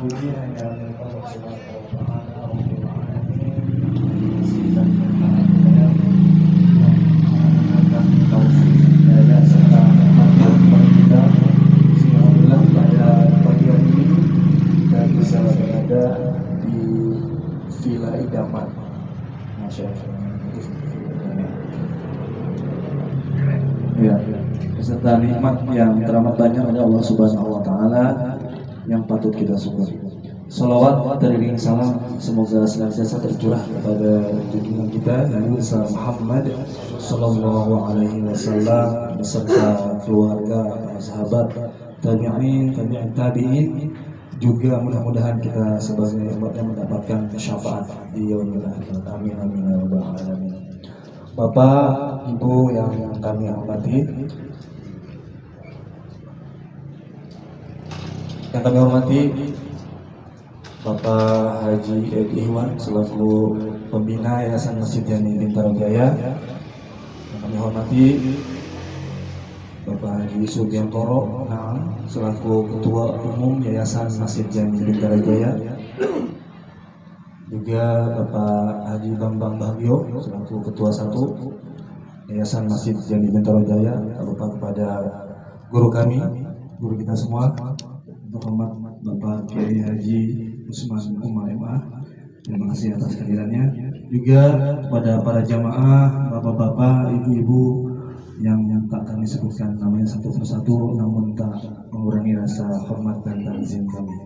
Puji hanya milik Allah Subhanahu wa Ta'ala, Rabbul Alamin. Sifat yang maha mulia, yang mengaturkan taufik, hidayah serta rahmat kepada kita, sehingga alhamdulillah pada pagi hari ini kita bisa berada di Villa Idaman. Masya Allah. Ya, beserta nikmat yang teramat banyak oleh Allah Subhanahu wa Ta'ala yang patut kita syukuri. Salawat teriring salam semoga senantiasa tercurah kepada junjungan kita Nabi Muhammad Sallallahu Alaihi Wasallam beserta keluarga, para sahabat, tabi'in, tabi'in, juga mudah-mudahan kita sebagai umat yang mendapatkan syafaat di yaumil akhir. Amin amin ya rabbal alamin. Bapak, Ibu yang kami hormati, Bapak Haji Edi Iwan selaku pembina Yayasan Masjid Jami Bintaro Jaya. Yang kami hormati Bapak Haji Sugiantoro selaku Ketua Umum Yayasan Masjid Jami Bintaro Jaya. Juga Bapak Haji Bambang Bagio selaku Ketua 1 Yayasan Masjid Jami Bintaro Jaya. Tak lupa kepada guru kami, guru kita semua, terhormat Bapak Kiai Haji Usman Umar MA. Terima kasih atas kehadirannya. Juga kepada para jamaah, bapak-bapak, ibu-ibu yang tak kami sebutkan namanya satu persatu, namun tak mengurangi rasa hormat dan takzim kami.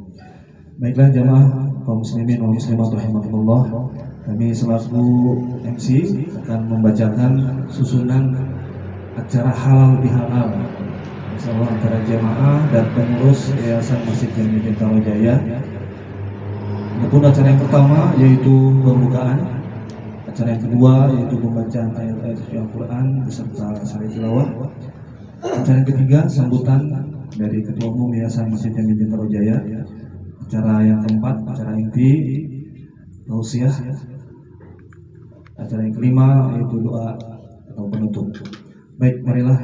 Baiklah jamaah kaum muslimin wal muslimat rahimakumullah, kami selaku MC akan membacakan susunan acara halal bihalal bersama antara jamaah dan pengurus Yayasan Masjid Jami Bintaro Jaya. Adapun acara yang pertama yaitu pembukaan, acara yang kedua yaitu pembacaan ayat-ayat suci Al-Quran beserta sari tilawah, acara yang ketiga sambutan dari Ketua Umum Yayasan Masjid Jami Bintaro Jaya, acara yang keempat acara inti tausiah, acara yang kelima yaitu doa atau penutup. Baik, marilah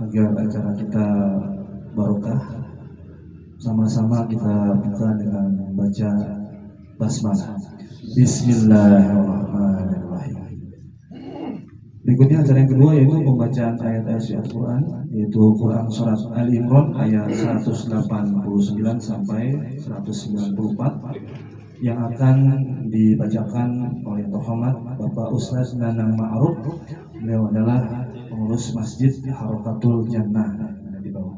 agar acara kita barokah, sama-sama kita buka dengan membaca basmalah. Bismillahirrahmanirrahim. Berikutnya acara yang kedua yaitu pembacaan ayat-ayat suci Al-Quran, yaitu Quran Surat Ali Imran ayat 189 sampai 194 yang akan dibacakan oleh terhormat Bapak Ustaz Nanang Ma'ruf. Beliau adalah pengurus Masjid Harokatul Jannah di bawah.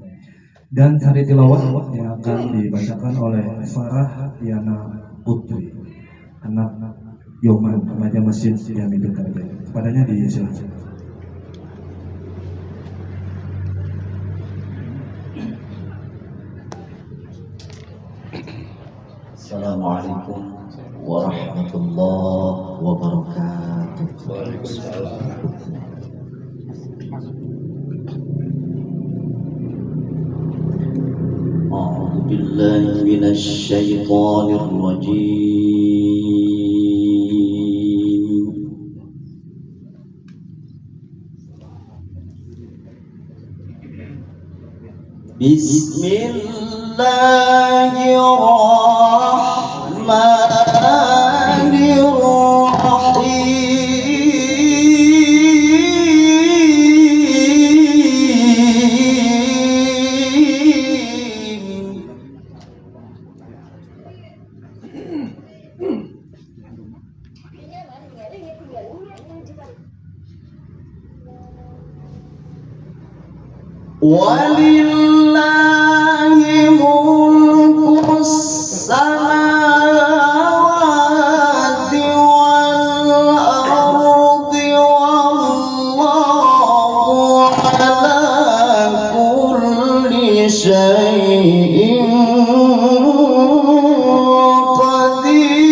Dan sari tilawah yang akan dibacakan oleh Farah Yana Putri, anak Yoman, remaja Masjid Jami Bintaro Jaya. Kepadanya disilakan. Assalamualaikum warahmatullahi wabarakatuh. A'udzu billahi minasy syaithanir rajim. Walillahi mulkus samawati wal ardi wallahu ala kulli syai'in qadir.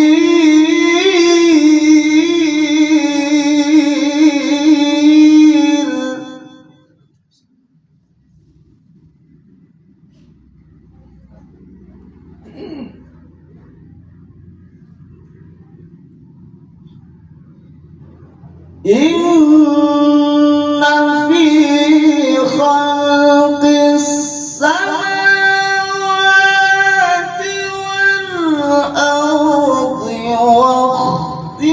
إن في خلق السماوات والأرض واختلاف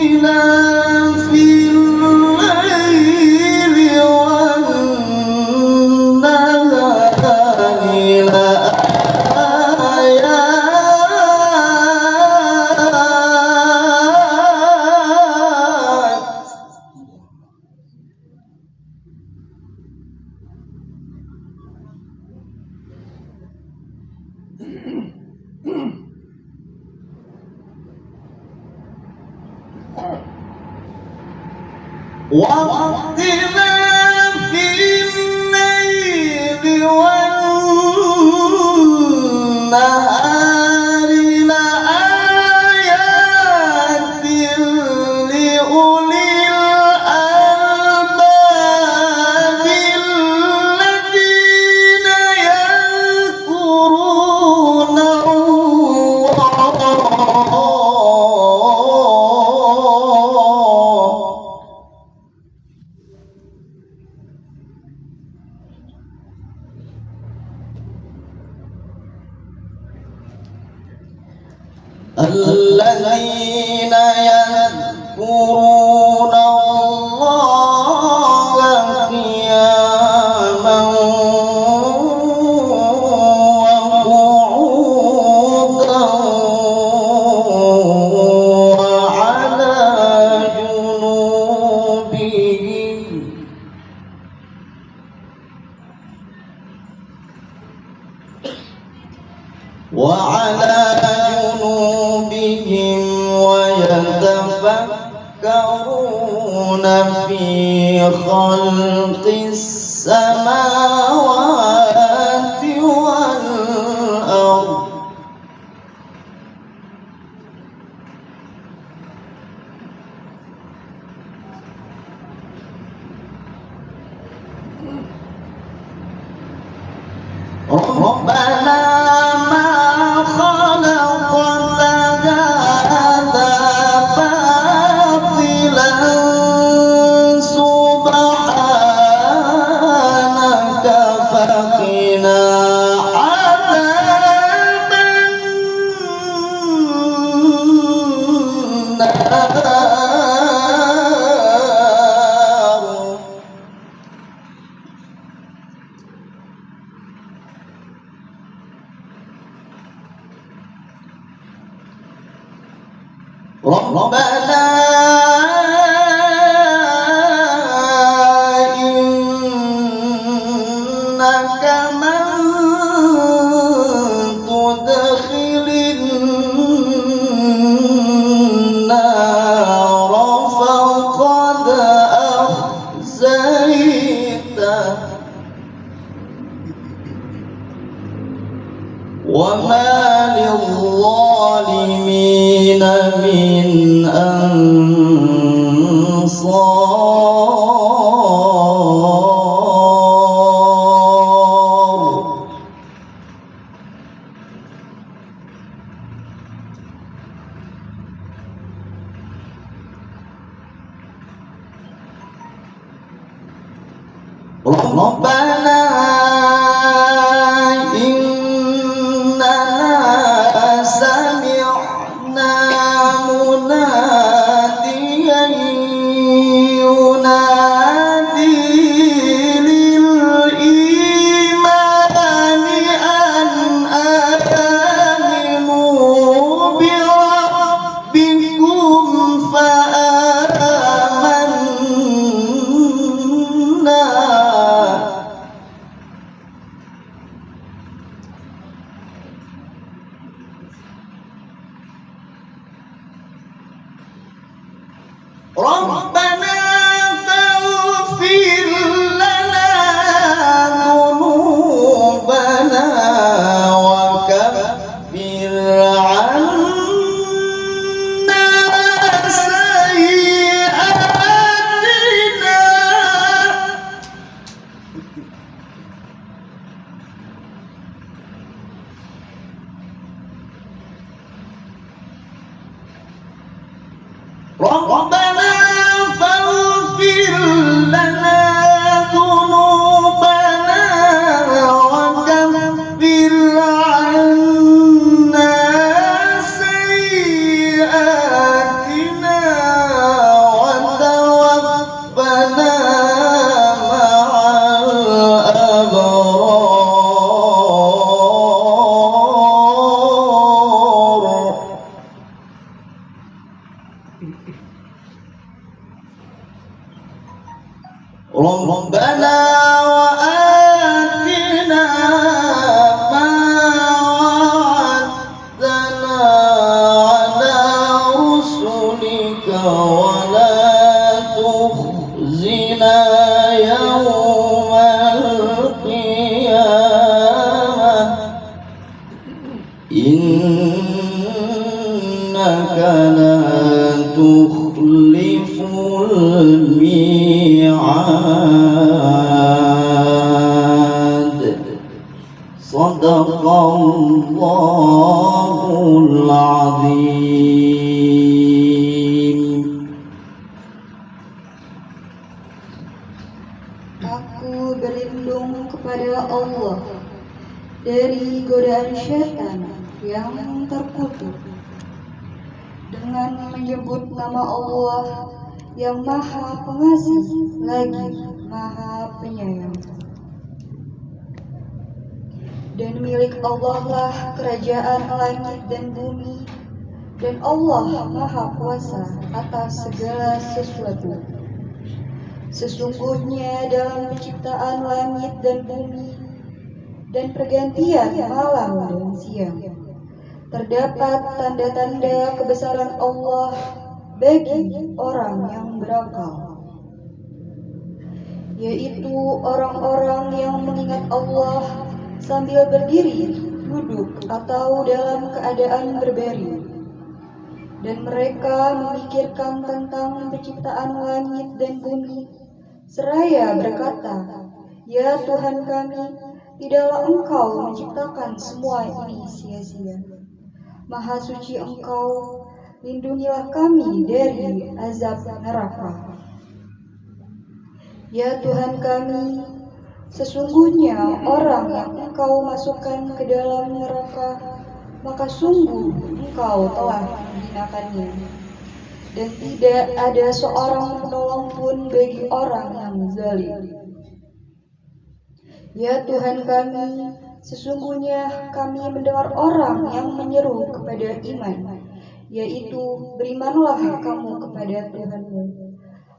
الليل والنهار واختلاف الليل والنهار لآيات لأولي الألباب الذين يذكرون الذين يذكرون الله قياما وقعودا وعلى جنوبهم ويتفكرون في خلق السماوات والأرض ربنا ما خلقت هذا باطلا سبحانك فقنا عذاب النار ربنا إنك من تدخل النار فقد أخزيته وما للظالمين من أنصار ربنا إننا سمعنا مناديا ينادي للإيمان أن آمنوا بربكم فآمنا ربنا فاغفر لنا ذنوبنا وكفر عنا سيئاتنا ربنا فاغفر Sadaqallahul azim. Aku berlindung kepada Allah dari godaan syaitan yang terkutuk dengan menyebut nama Allah yang Maha Pengasih lagi Maha Penyayang. Dan milik Allah lah kerajaan langit dan bumi, dan Allah Maha Kuasa atas segala sesuatu. Sesungguhnya dalam penciptaan langit dan bumi dan pergantian malam dan siang terdapat tanda-tanda kebesaran Allah bagi orang yang berakal, yaitu orang-orang yang mengingat Allah sambil berdiri, duduk, atau dalam keadaan berbaring. Dan mereka memikirkan tentang penciptaan langit dan bumi, seraya berkata, "Ya Tuhan kami, tidaklah Engkau menciptakan semua ini sia-sia. Maha suci Engkau, lindungilah kami dari azab neraka. Ya Tuhan kami, sesungguhnya orang yang Engkau masukkan ke dalam neraka, maka sungguh Engkau telah menghinakannya, dan tidak ada seorang penolong pun bagi orang yang zalim. Ya Tuhan kami, sesungguhnya kami mendengar orang yang menyeru kepada iman, yaitu berimanlah kamu kepada Tuhanmu.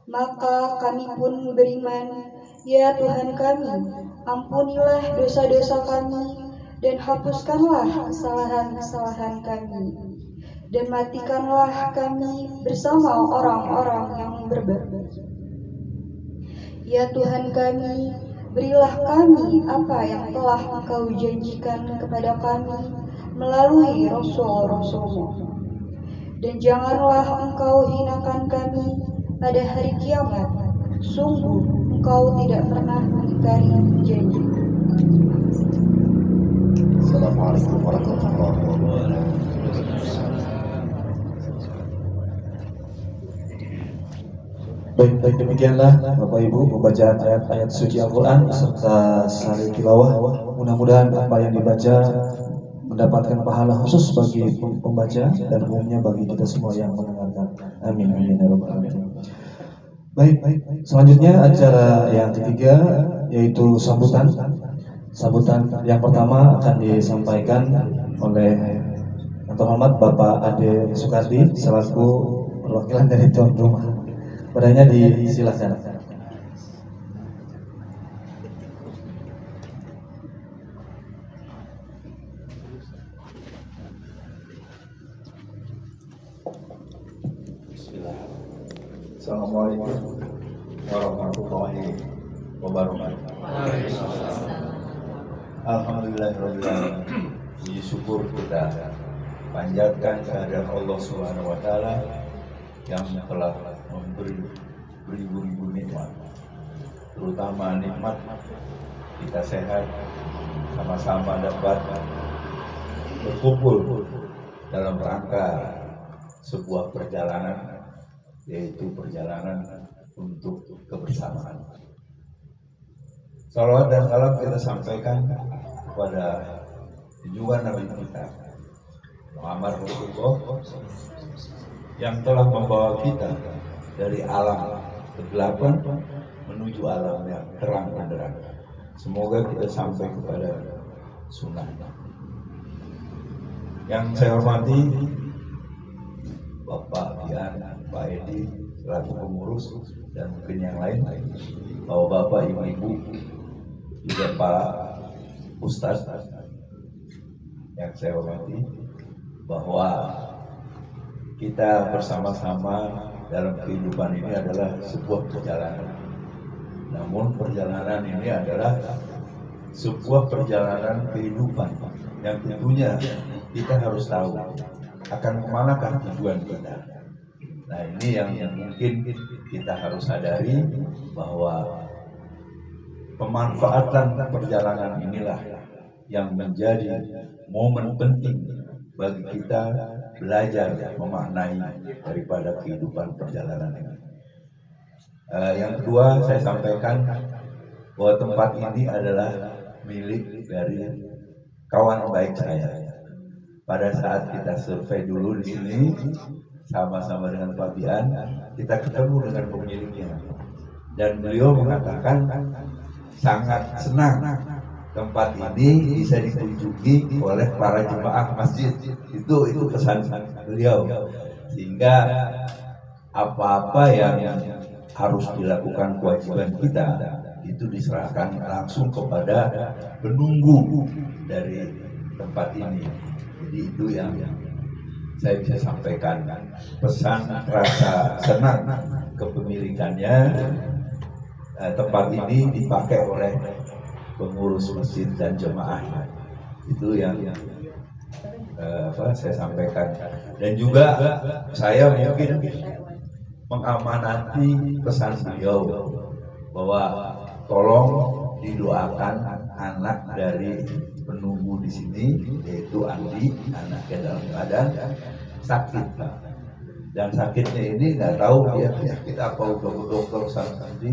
Maka kami pun beriman. Ya Tuhan kami, ampunilah dosa-dosa kami, dan hapuskanlah kesalahan-kesalahan kami, dan matikanlah kami bersama orang-orang yang berbakti. Ya Tuhan kami, berilah kami apa yang telah Engkau janjikan kepada kami melalui Rasul-Rasul-Mu, dan janganlah Engkau hinakan kami pada hari kiamat. Sungguh Engkau tidak pernah mengingkari janji. Assalamualaikum warahmatullahi wabarakatuh. Baik, demikianlah Bapak Ibu pembacaan ayat-ayat suci Al-Quran serta sari tilawah. Mudah-mudahan apa yang dibaca mendapatkan pahala khusus bagi pembaca dan umumnya bagi kita semua yang mendengarkan. Amin, amin, ya rabbal alamin. Baik, selanjutnya acara yang ketiga yaitu sambutan. Sambutan yang pertama akan disampaikan oleh yang terhormat Bapak Ade Sukardi selaku perwakilan dari tuan rumah. Padanya disilakan. Assalamualaikum warahmatullahi wabarakatuh. Alhamdulillahirrahmanirrahim. Puji syukur kita panjatkan kehadirat Allah Subhanahu wa taala yang telah memberi beribu-ribu nikmat, terutama nikmat kita sehat, sama-sama dapat berkumpul dalam rangka sebuah perjalanan, yaitu perjalanan untuk kebersamaan. Salawat dan salam kita sampaikan kepada junjungan Nabi kita Muhammad Rasulullah yang telah membawa kita dari alam kegelapan menuju alam yang terang benderang. Semoga kita sampai kepada sunnah. Yang saya hormati Bapak Dian, Pak Edi selaku pengurus, dan mungkin yang lain, Bapak, Ibu, juga Pak Ustadz yang saya hormati, bahwa kita bersama-sama dalam kehidupan ini adalah sebuah perjalanan. Namun perjalanan ini adalah sebuah perjalanan kehidupan yang tentunya kita harus tahu akan kemanakah tujuan kita. Nah, ini yang mungkin kita harus sadari, bahwa pemanfaatan perjalanan inilah yang menjadi momen penting bagi kita belajar memaknai daripada kehidupan perjalanan ini. Yang kedua, saya sampaikan bahwa tempat ini adalah milik dari kawan baik saya. Pada saat kita survei dulu di sini sama-sama dengan Pak Bian, kita ketemu dengan pemiliknya dan beliau mengatakan sangat senang tempat ini bisa dikunjungi oleh para jemaah masjid. Itu pesan beliau, sehingga apa-apa yang harus dilakukan kewajiban kita itu diserahkan langsung kepada penunggu dari tempat ini. Jadi itu yang saya bisa sampaikan, pesan rasa senang kepemilikannya. Tempat ini dipakai oleh pengurus masjid dan jemaahnya. Itu yang saya sampaikan. Dan juga saya mungkin mengamanati pesan beliau bahwa tolong didoakan anak dari penunggu di sini, yaitu Andi, anaknya dalam keadaan sakit, dan sakitnya ini nggak tahu dia penyakit apa, dokter nanti,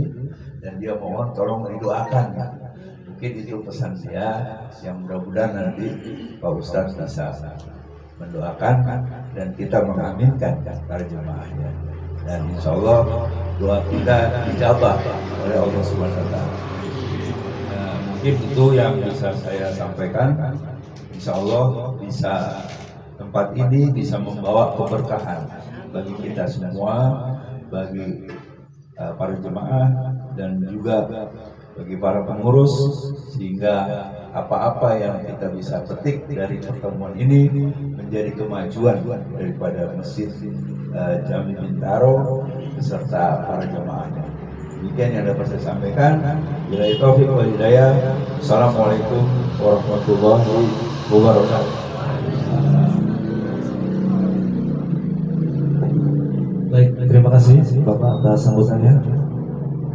dan dia mohon tolong didoakan. Mungkin itu pesan dia yang mudah-mudahan nanti Pak Ustadz bisa mendoakan dan kita mengaminkan para jemaahnya, dan insya Allah doa kita dijabah oleh Allah Subhanahu Wa Taala. Mungkin itu yang bisa saya sampaikan. Insya Allah bisa tempat ini bisa membawa keberkahan bagi kita semua, bagi para jemaah dan juga bagi para pengurus, sehingga apa-apa yang kita bisa petik dari pertemuan ini menjadi kemajuan daripada Masjid Jami Bintaro beserta para jemaahnya. Demikian yang dapat saya sampaikan. Bila taufiq wal hidayah. Assalamualaikum warahmatullahi wabarakatuh. Baik, terima kasih Bapak atas sambutannya.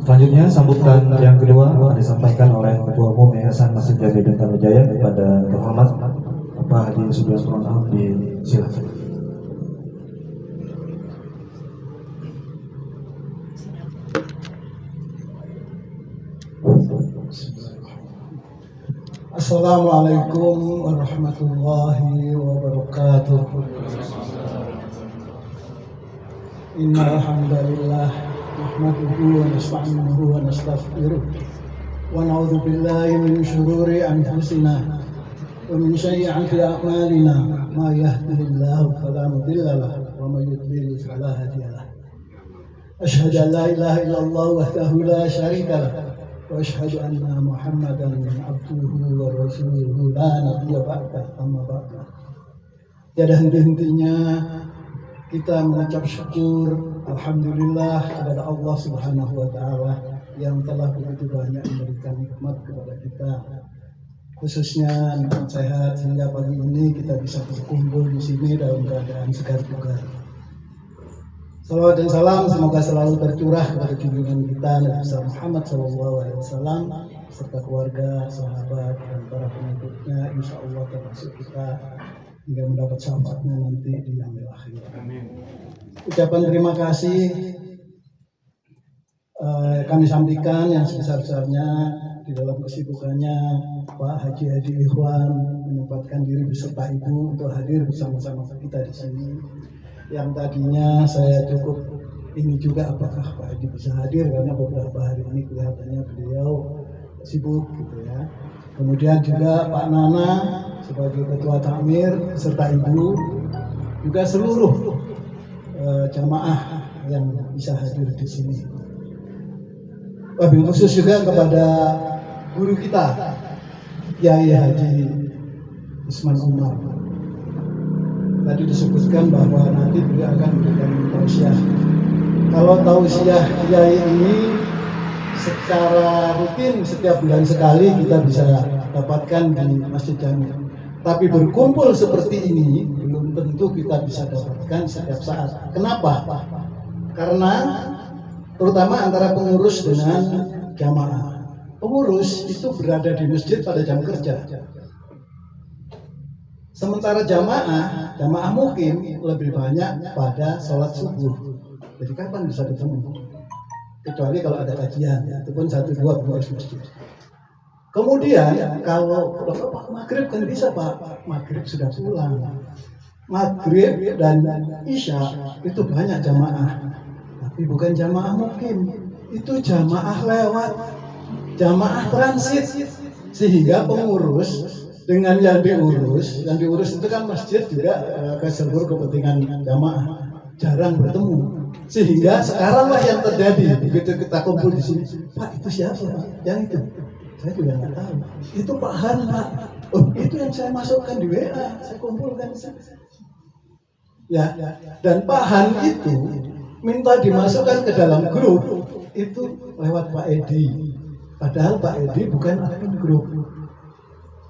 Selanjutnya sambutan yang kedua disampaikan oleh Ketua Umum Yayasan Masjid Jami Bintaro Jaya kepada terhormat Bapak Haji Sudiarto. Silakan. Assalamualaikum warahmatullahi wabarakatuh. Innal hamdalillah nahmaduhu wa nasta'inuhu wa nastaghfiruh wa na'udzu billahi min shururi anfusina wa min sayyi'ati a'malina. Ma yahdihillahu fala mudilla lahu wa may yudlil fala hadiya lahu. Asyhadu an la ilaha illallah wahdahu la syarika lahu wa asyhadu anna Muhammadan abduhu wa rasuluhu la nabiyya ba'da, amma ba'da. Tiada henti-hentinya kita mengucap syukur alhamdulillah kepada Allah Subhanahu wa taala yang telah begitu banyak memberikan nikmat kepada kita, khususnya nikmat sehat sehingga pagi ini kita bisa berkumpul di sini dalam keadaan segar bugar. Salawat dan salam semoga selalu tercurah kepada junjungan kita Nabi Muhammad SAW serta keluarga, sahabat, dan para pengikutnya, insya Allah termasuk kita hingga mendapat syafaatnya nanti di yaumil akhir. Ucapan terima kasih kami sampaikan yang sebesar-besarnya di dalam kesibukannya Pak Haji Ikhwan menyempatkan diri beserta Ibu untuk hadir bersama-sama kita di sini. Yang tadinya saya cukup ini juga apakah Pak Haji bisa hadir karena beberapa hari ini kelihatannya beliau sibuk gitu ya. Kemudian juga Pak Nana sebagai Ketua Takmir beserta Ibu, juga seluruh jamaah yang bisa hadir di sini. Wabil khusus juga kepada guru kita Kiai Haji Usman Umar. Tadi disebutkan bahwa nanti beliau akan memberikan tausiah. Kalau tausiah Kiai ini secara rutin setiap bulan sekali kita bisa dapatkan di Masjid Jami. Tapi berkumpul seperti ini belum tentu kita bisa dapatkan setiap saat. Kenapa? Karena terutama antara pengurus dengan jamaah. Pengurus itu berada di masjid pada jam kerja. Sementara jamaah mukim lebih banyak pada sholat subuh. Jadi kapan bisa ketemu? Kecuali kalau ada kajian, itu pun 1-2 pengurus masjid. Kemudian kalau Pak maghrib kan bisa Pak, maghrib sudah pulang. Maghrib dan isya itu banyak jamaah, tapi bukan jamaah mukim, itu jamaah lewat, jamaah transit, sehingga pengurus dengan yang diurus itu kan masjid juga ke seluruh kepentingan jamaah jarang bertemu, sehingga sekaranglah yang terjadi begitu kita kumpul di sini, Pak itu siapa Pak? Yang itu saya juga nggak tahu. Itu Pak Han Pak. Oh itu yang saya masukkan di WA, saya kumpulkan di sana. Ya, dan Pak Han itu minta dimasukkan ke dalam grup itu lewat Pak Edi. Padahal Pak Edi bukan admin grup.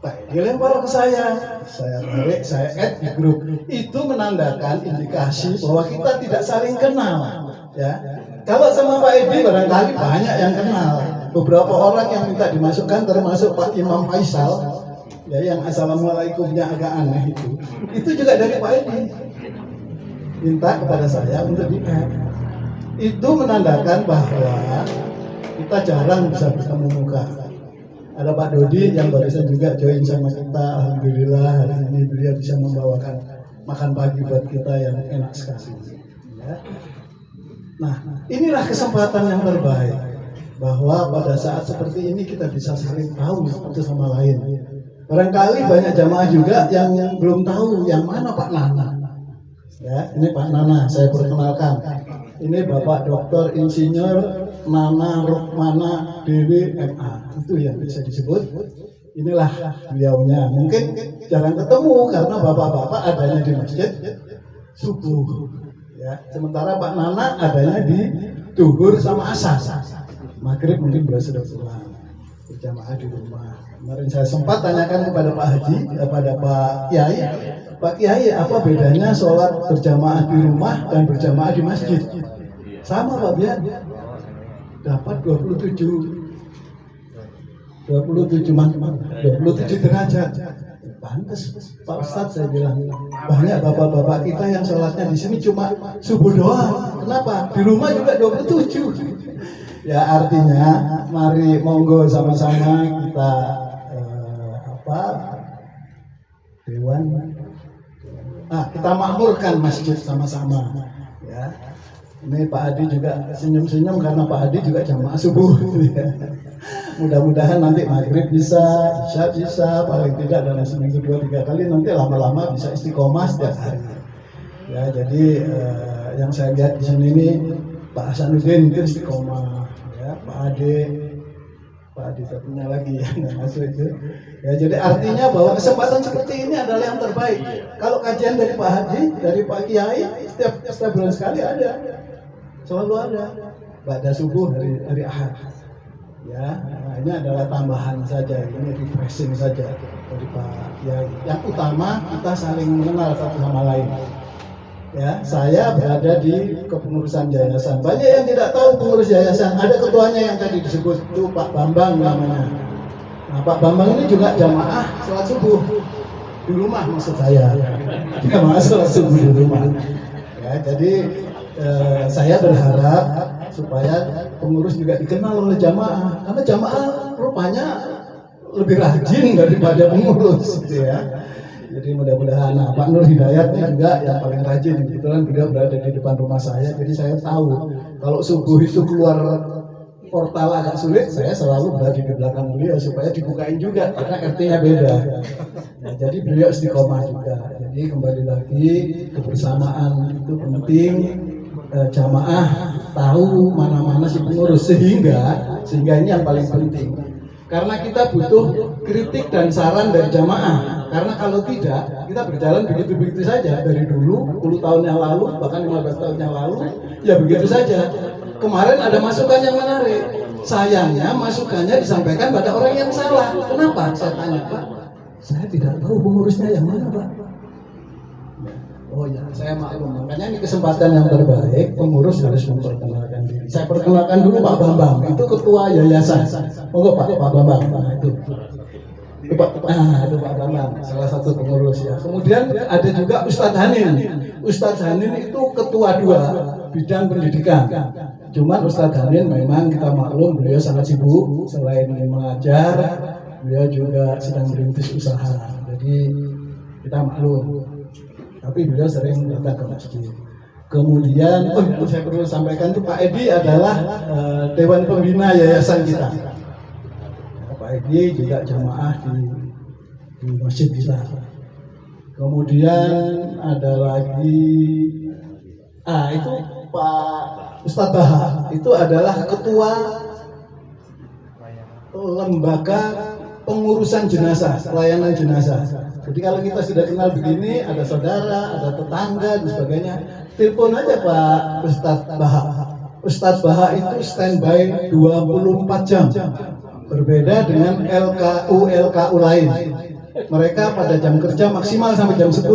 Pak Edi lempar ke saya tarik, saya add di grup. Itu menandakan indikasi bahwa kita tidak saling kenal. Ya, kalau sama Pak Edi barangkali banyak yang kenal. Beberapa orang yang minta dimasukkan termasuk Pak Imam Faisal, ya yang assalamualaikumnya agak aneh itu juga dari Pak Edi. Minta kepada saya untuk di-add. Itu menandakan bahwa kita jarang bisa bertemu muka. Ada Pak Dodi yang barusan juga join sama kita, alhamdulillah hari ini beliau bisa membawakan makan pagi buat kita yang enak sekali. Ya. Nah, inilah kesempatan yang terbaik bahwa pada saat seperti ini kita bisa saling tahu satu sama lain. Barangkali banyak jamaah juga yang belum tahu yang mana Pak Nana. Ya, ini Pak Nana, saya perkenalkan. Ini Bapak Dr. Insinyur Nana Rukmana Dewi MA. Itu yang bisa disebut. Inilah beliaunya. Mungkin jarang ketemu karena bapak-bapak adanya di masjid subuh. Ya, sementara Pak Nana adanya di duhur sama asar. Maghrib mungkin sudah pulang berjamaah di rumah. Kemarin saya sempat tanyakan kepada Pak Haji, kepada Pak Kiai. Pak Kiai, apa bedanya sholat berjamaah di rumah dan berjamaah di masjid? Sama Pak Bian, dapat 27 derajat. Pantes Pak Ustadz, saya bilang banyak bapak-bapak kita yang sholatnya di sini cuma subuh doang. Kenapa? Di rumah juga 27. Ya artinya, mari monggo sama-sama kita dewan. Kita makmurkan masjid sama-sama. Ya. Ini Pak Adi juga senyum-senyum karena Pak Adi juga jamaah subuh. Ya. Mudah-mudahan nanti maghrib bisa, isya bisa, paling tidak dalam seminggu 2-3 kali, nanti lama-lama bisa istiqomah setiap hari. Ya, jadi yang saya lihat di sini ini Pak Hasanuddin itu istiqomah, ya, Pak Adi satunya lagi yang masuk itu. Ya, jadi artinya bahwa kesempatan seperti ini adalah yang terbaik. Kalau kajian dari Pak Haji, dari Pak Kiai, setiap bulan sekali ada, selalu ada. Pada subuh hari Ahad. Ya, nah ini adalah tambahan saja, ini refreshing saja dari Pak Kiai. Yang utama kita saling mengenal satu sama lain. Ya, saya berada di kepengurusan yayasan. Banyak yang tidak tahu pengurus yayasan. Ada ketuanya yang tadi disebut itu Pak Bambang namanya. Nah, Pak Bambang ini juga jamaah sholat subuh di rumah maksud saya. Jamaah sholat subuh di rumah. Ya, jadi saya berharap supaya pengurus juga dikenal oleh jamaah. Karena jamaah rupanya lebih rajin daripada pengurus, gitu ya. Jadi mudah-mudahan, Pak Nur Hidayat ini juga yang paling rajin. Kebetulan beliau berada di depan rumah saya, jadi saya tahu kalau subuh itu keluar portal agak sulit, saya selalu berada di belakang beliau supaya dibukain juga, karena RT-nya beda. Nah, jadi beliau istiqomah juga. Jadi kembali lagi kebersamaan itu penting. Jamaah tahu mana-mana si pengurus sehingga ini yang paling penting. Karena kita butuh kritik dan saran dari jamaah. Karena kalau tidak, kita berjalan begitu-begitu saja dari dulu, 10 tahun yang lalu, bahkan 15 tahun yang lalu, ya begitu saja. Kemarin ada masukan yang menarik. Sayangnya masukannya disampaikan pada orang yang salah. Kenapa? Saya tanya, Pak, saya tidak tahu pengurusnya yang mana, Pak. Oh ya, saya maklum. Makanya ini kesempatan yang terbaik, pengurus harus memperkenalkan diri. Saya perkenalkan dulu Pak Bambang, itu ketua yayasan. Monggo Pak Bambang. Nah, itu. Itu Pak Bambang, salah satu pengurus ya. Kemudian ada juga Ustadz Hanin. Ustadz Hanin itu ketua 2 bidang pendidikan. Cuman Ustadz Hanin memang kita maklum beliau sangat sibuk, selain mengajar, beliau juga sedang merintis usaha. Jadi kita maklum. Tapi beliau sering datang ke masjid. Kemudian, saya perlu sampaikan itu Pak Edi adalah Dewan Pembina Yayasan kita. Pak Edi juga jamaah di masjid kita. Kemudian ada lagi, itu Pak Ustadz Baha, itu adalah ketua lembaga pengurusan jenazah, pelayanan jenazah. Jadi kalau kita sudah kenal begini, ada saudara, ada tetangga dan sebagainya, telepon aja Pak Ustadz Baha. Ustadz Baha itu standby 24 jam. Berbeda dengan LKU lain. Mereka pada jam kerja maksimal sampai jam 10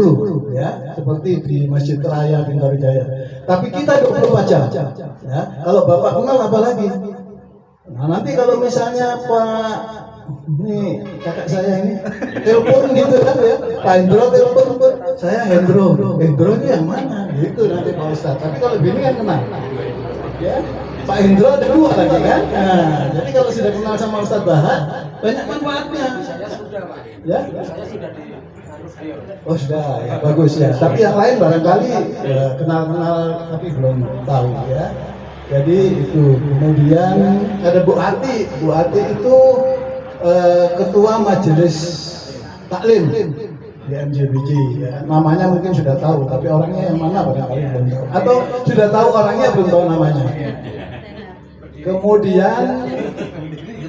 ya, seperti di Masjid Raya Bintaro Jaya. Tapi kita 24 jam. Ya. Kalau Bapak kenal apa lagi? Nah, nanti kalau misalnya Pak ini kakak saya ini telepon gitu kan ya, Pak Hendro telepon, saya Hendro ini yang mana gitu nanti Pak Ustadz. Tapi kalau begini kan kenal ya, Pak Hendro ada 2 lagi kan. Nah, jadi kalau sudah kenal sama Ustadz Baha banyak manfaatnya ya. Oh sudah ya, bagus ya. Tapi yang lain barangkali kenal-kenal tapi belum tahu ya. Jadi itu. Kemudian ada Bu Ati itu ketua majelis taklim di MJBJ ya. Namanya mungkin sudah tahu, tapi orangnya yang mana barangkali belum tahu. Atau sudah tahu orangnya belum tahu namanya. Kemudian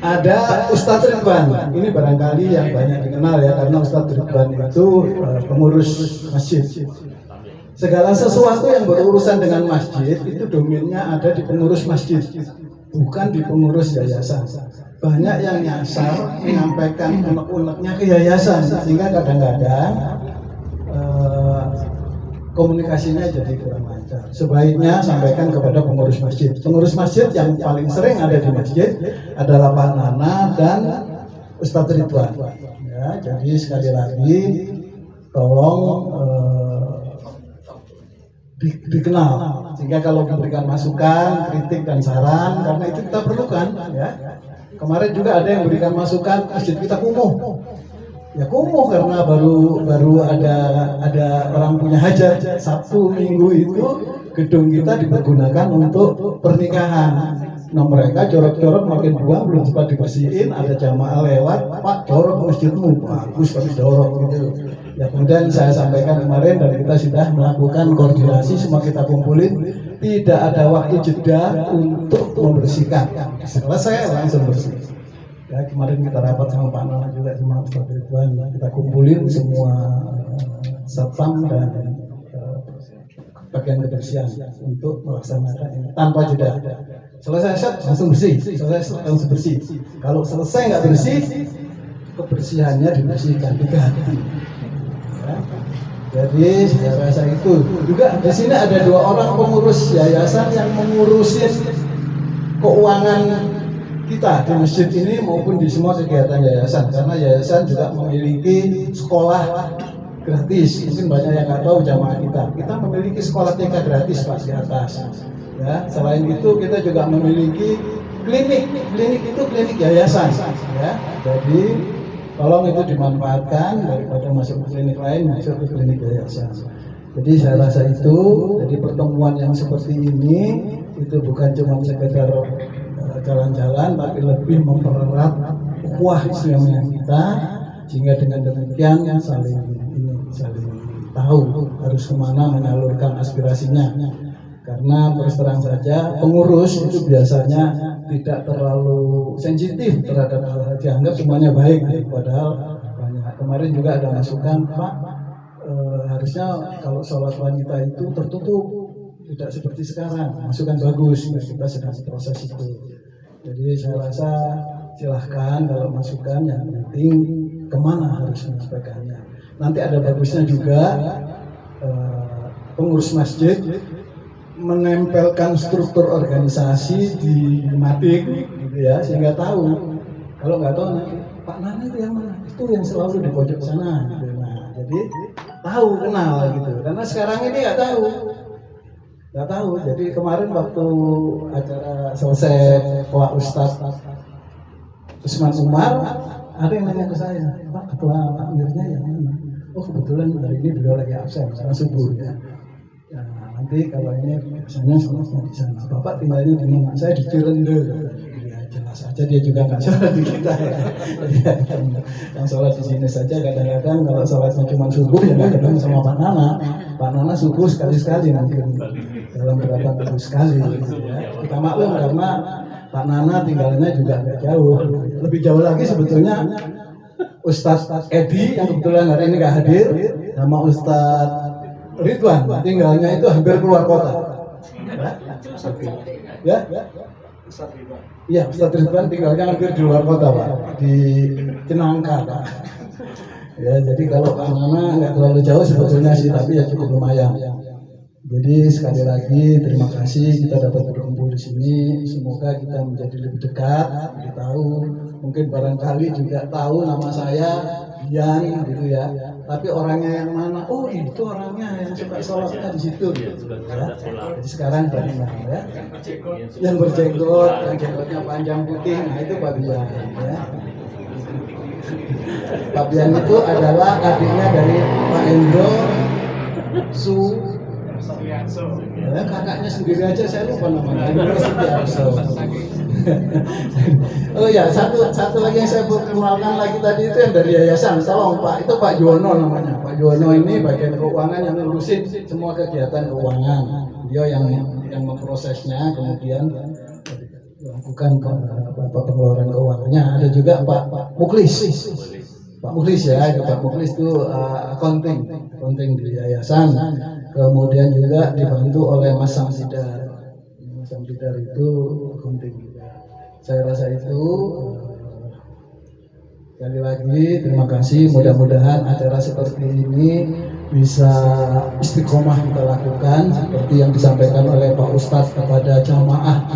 ada Ustadz Ridwan. Ini barangkali yang banyak dikenal ya, karena Ustadz Ridwan itu pengurus masjid. Segala sesuatu yang berurusan dengan masjid itu domainnya ada di pengurus masjid, bukan di pengurus yayasan. Banyak yang nyasar menyampaikan unek-uneknya ke yayasan, sehingga kadang-kadang komunikasinya jadi kurang lancar. Sebaiknya sampaikan kepada pengurus masjid. Pengurus masjid yang paling sering ada di masjid adalah Pak Nana dan Ustadz Ridwan. Ya, jadi sekali lagi tolong dikenal, sehingga kalau memberikan masukan, kritik dan saran, karena itu kita perlukan ya. Kemarin juga ada yang memberikan masukan masjid kita kumuh. Ya kumuh karena baru ada orang punya hajat. Sabtu Minggu itu gedung kita dipergunakan untuk pernikahan. Nah mereka jorok-jorok makin buang belum sempat dibersihin, ada jamaah lewat, Pak jorok masjidmu, bagus tapi jorok gitu. Ya kemudian saya sampaikan kemarin dan kita sudah melakukan koordinasi, semua kita kumpulin, tidak ada waktu jeda untuk membersihkan. Selesai langsung bersih. Ya kemarin kita rapat sama Pak Nana juga sama Ustadz Ridwan, kita kumpulin semua satpam dan bagian kebersihan untuk melaksanakan ini tanpa jeda. Selesai set langsung bersih, selesai langsung bersih. Kalau selesai nggak bersih, kebersihannya dibersihkan 3 hari. Ya. Jadi saya rasa itu juga di sini ada 2 orang pengurus yayasan yang mengurusin keuangan kita di masjid ini maupun di semua kegiatan yayasan, karena yayasan juga memiliki sekolah gratis. Mungkin banyak yang nggak tahu jamaah kita memiliki sekolah TK gratis Pak di atas. Ya, selain itu kita juga memiliki klinik itu klinik yayasan. Ya, jadi tolong itu dimanfaatkan daripada masuk ke klinik lain, masuk ke klinik yayasan. Jadi saya rasa itu, jadi pertemuan yang seperti ini itu bukan cuma sekedar jalan-jalan, tapi lebih mempererat ukhuwah Islamiyah kita, sehingga dengan demikian saling tahu harus kemana menyalurkan aspirasinya. Karena terus terang saja pengurus itu biasanya tidak terlalu sensitif terhadap hal-hal, dianggap semuanya baik, padahal banyak. Kemarin juga ada masukan, Pak, harusnya kalau sholat wanita itu tertutup, tidak seperti sekarang. Masukan bagus, kita sedang proses itu. Jadi saya rasa silahkan kalau masukan, yang penting kemana harus menyampaikannya. Nanti ada bagusnya juga pengurus masjid menempelkan struktur organisasi di matik gitu ya, sehingga tahu. Kalau nggak tahu nanti Pak Nana itu yang mana? Itu yang selalu di pojok sana gitu. Nah, jadi tahu, kenal gitu. Karena sekarang ini nggak tahu. Jadi kemarin waktu acara selesai Pak Ustadz Usman Umar, ada yang nanya ke saya, Pak ketua amirnya yang mana? Oh kebetulan hari ini beliau lagi absen karena subuh ya. Ya, nanti kalau ini biasanya sholatnya di sana. Bapak tinggalnya di mana? Saya di Cirende. Ya jelas saja dia juga nggak sholat di kita ya. Yang sholat di sini saja kadang-kadang kalau sholatnya cuma subuh ya nggak ketemu sama Pak Nana. Pak Nana subuh sekali-sekali nanti dalam berapa minggu sekali. Gitu, ya. Kita maklum karena Pak Nana tinggalnya juga agak jauh. Lebih jauh lagi sebetulnya Ustadz Edi yang kebetulan hari ini nggak hadir, sama Ustadz Ridwan tinggalnya itu hampir keluar kota. Ya, iya Ustadz Ridwan tinggalnya hampir di luar kota Pak, di Cinangka Pak. Ya, jadi kalau Pak Nana nggak terlalu jauh sebetulnya sih, tapi ya cukup lumayan. Jadi sekali lagi terima kasih kita dapat berkumpul di sini. Semoga kita menjadi lebih dekat, lebih tahu. Mungkin barangkali juga tahu nama saya Dian gitu ya. Tapi orangnya yang mana? Oh itu orangnya yang suka sholatnya di situ. Gitu, ya. Jadi sekarang banyak ya. Yang berjenggot, yang jenggotnya panjang putih, nah itu Pak Dian. Ya. Pak Dian itu adalah adiknya dari Pak Endo Ya, kakaknya sendiri aja saya lupa namanya. Oh ya, satu lagi yang saya perkenalkan lagi tadi itu yang dari yayasan. Tolong Pak, itu Pak Juwono namanya. Pak Juwono ini bagian keuangan yang ngurusin semua kegiatan keuangan. Dia yang memprosesnya, kemudian melakukan pengeluaran keuangannya. Ada juga Pak Muklis. Pak Muklis ya, itu Pak Muklis itu accounting di yayasan. Kemudian juga dibantu oleh Mas Samsidar. Mas Samsidar itu accounting juga. Saya rasa itu sekali lagi terima kasih. Mudah-mudahan acara seperti ini bisa istiqomah kita lakukan seperti yang disampaikan oleh Pak Ustadz kepada jamaah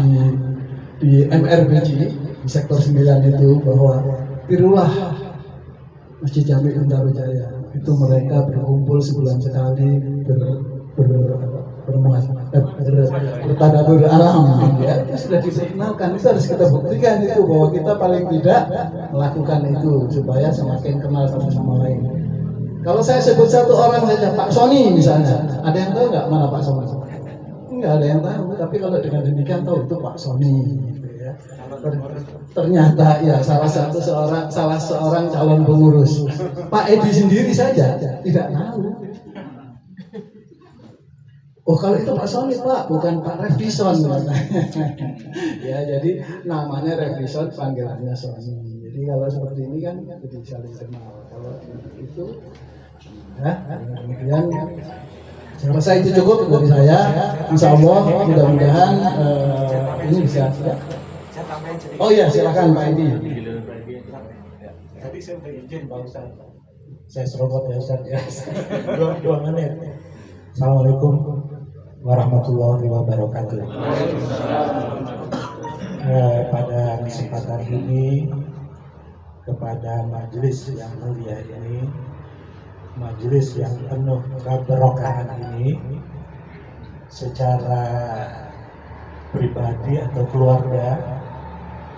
di MRBJ di sektor 9 itu, bahwa tirulah Masjid Jami Bintaro Jaya. Itu mereka berkumpul sebulan sekali bertadabbur alam ya. Itu sudah diperkenalkan, itu harus kita buktikan itu bahwa kita paling tidak melakukan itu supaya semakin kenal satu sama lain. Kalau saya sebut satu orang saja, Pak Sony misalnya, ada yang tahu nggak mana Pak Sony? Nggak ada yang tahu, tapi kalau dengan demikian tahu itu Pak Sony gitu ya. Ternyata ya salah seorang calon pengurus. Pak Edi sendiri saja tidak tahu. Oh kalau itu Pak Sony Pak, bukan Pak Revison. Ya jadi namanya Revison, panggilannya Sony. Jadi kalau seperti ini kan jadi saling kenal. Kalau itu, ya kemudian saya rasa itu cukup dari saya. Insya Allah mudah-mudahan ini bisa. Oh iya silakan Pak Edi. Tadi saya udah izin Pak Ustaz. Saya serobot ya Ustaz ya. 2 menit. Assalamualaikum warahmatullahi wabarakatuh. Pada kesempatan ini kepada majelis yang mulia ini, majelis yang penuh keberkahan ini, secara pribadi atau keluarga,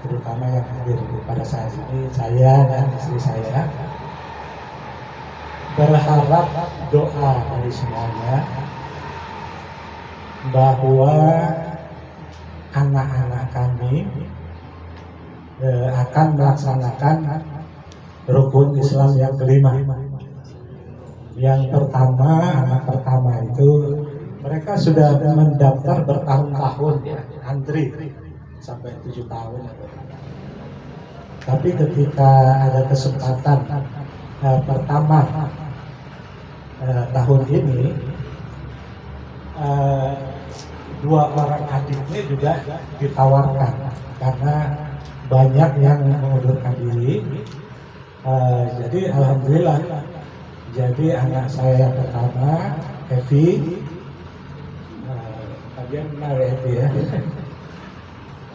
terutama yang hadir pada saat ini, saya dan istri saya berharap doa dari semuanya bahwa anak-anak kami akan melaksanakan rukun Islam yang kelima. Yang pertama, anak pertama itu mereka sudah mendaftar bertahun-tahun ya, antri sampai 7 tahun. Tapi ketika ada kesempatan pertama tahun ini, 2 orang adiknya juga ditawarkan karena banyak yang mengundurkan diri. Jadi alhamdulillah, jadi anak saya yang pertama Evi, kalian kenal Evi ya,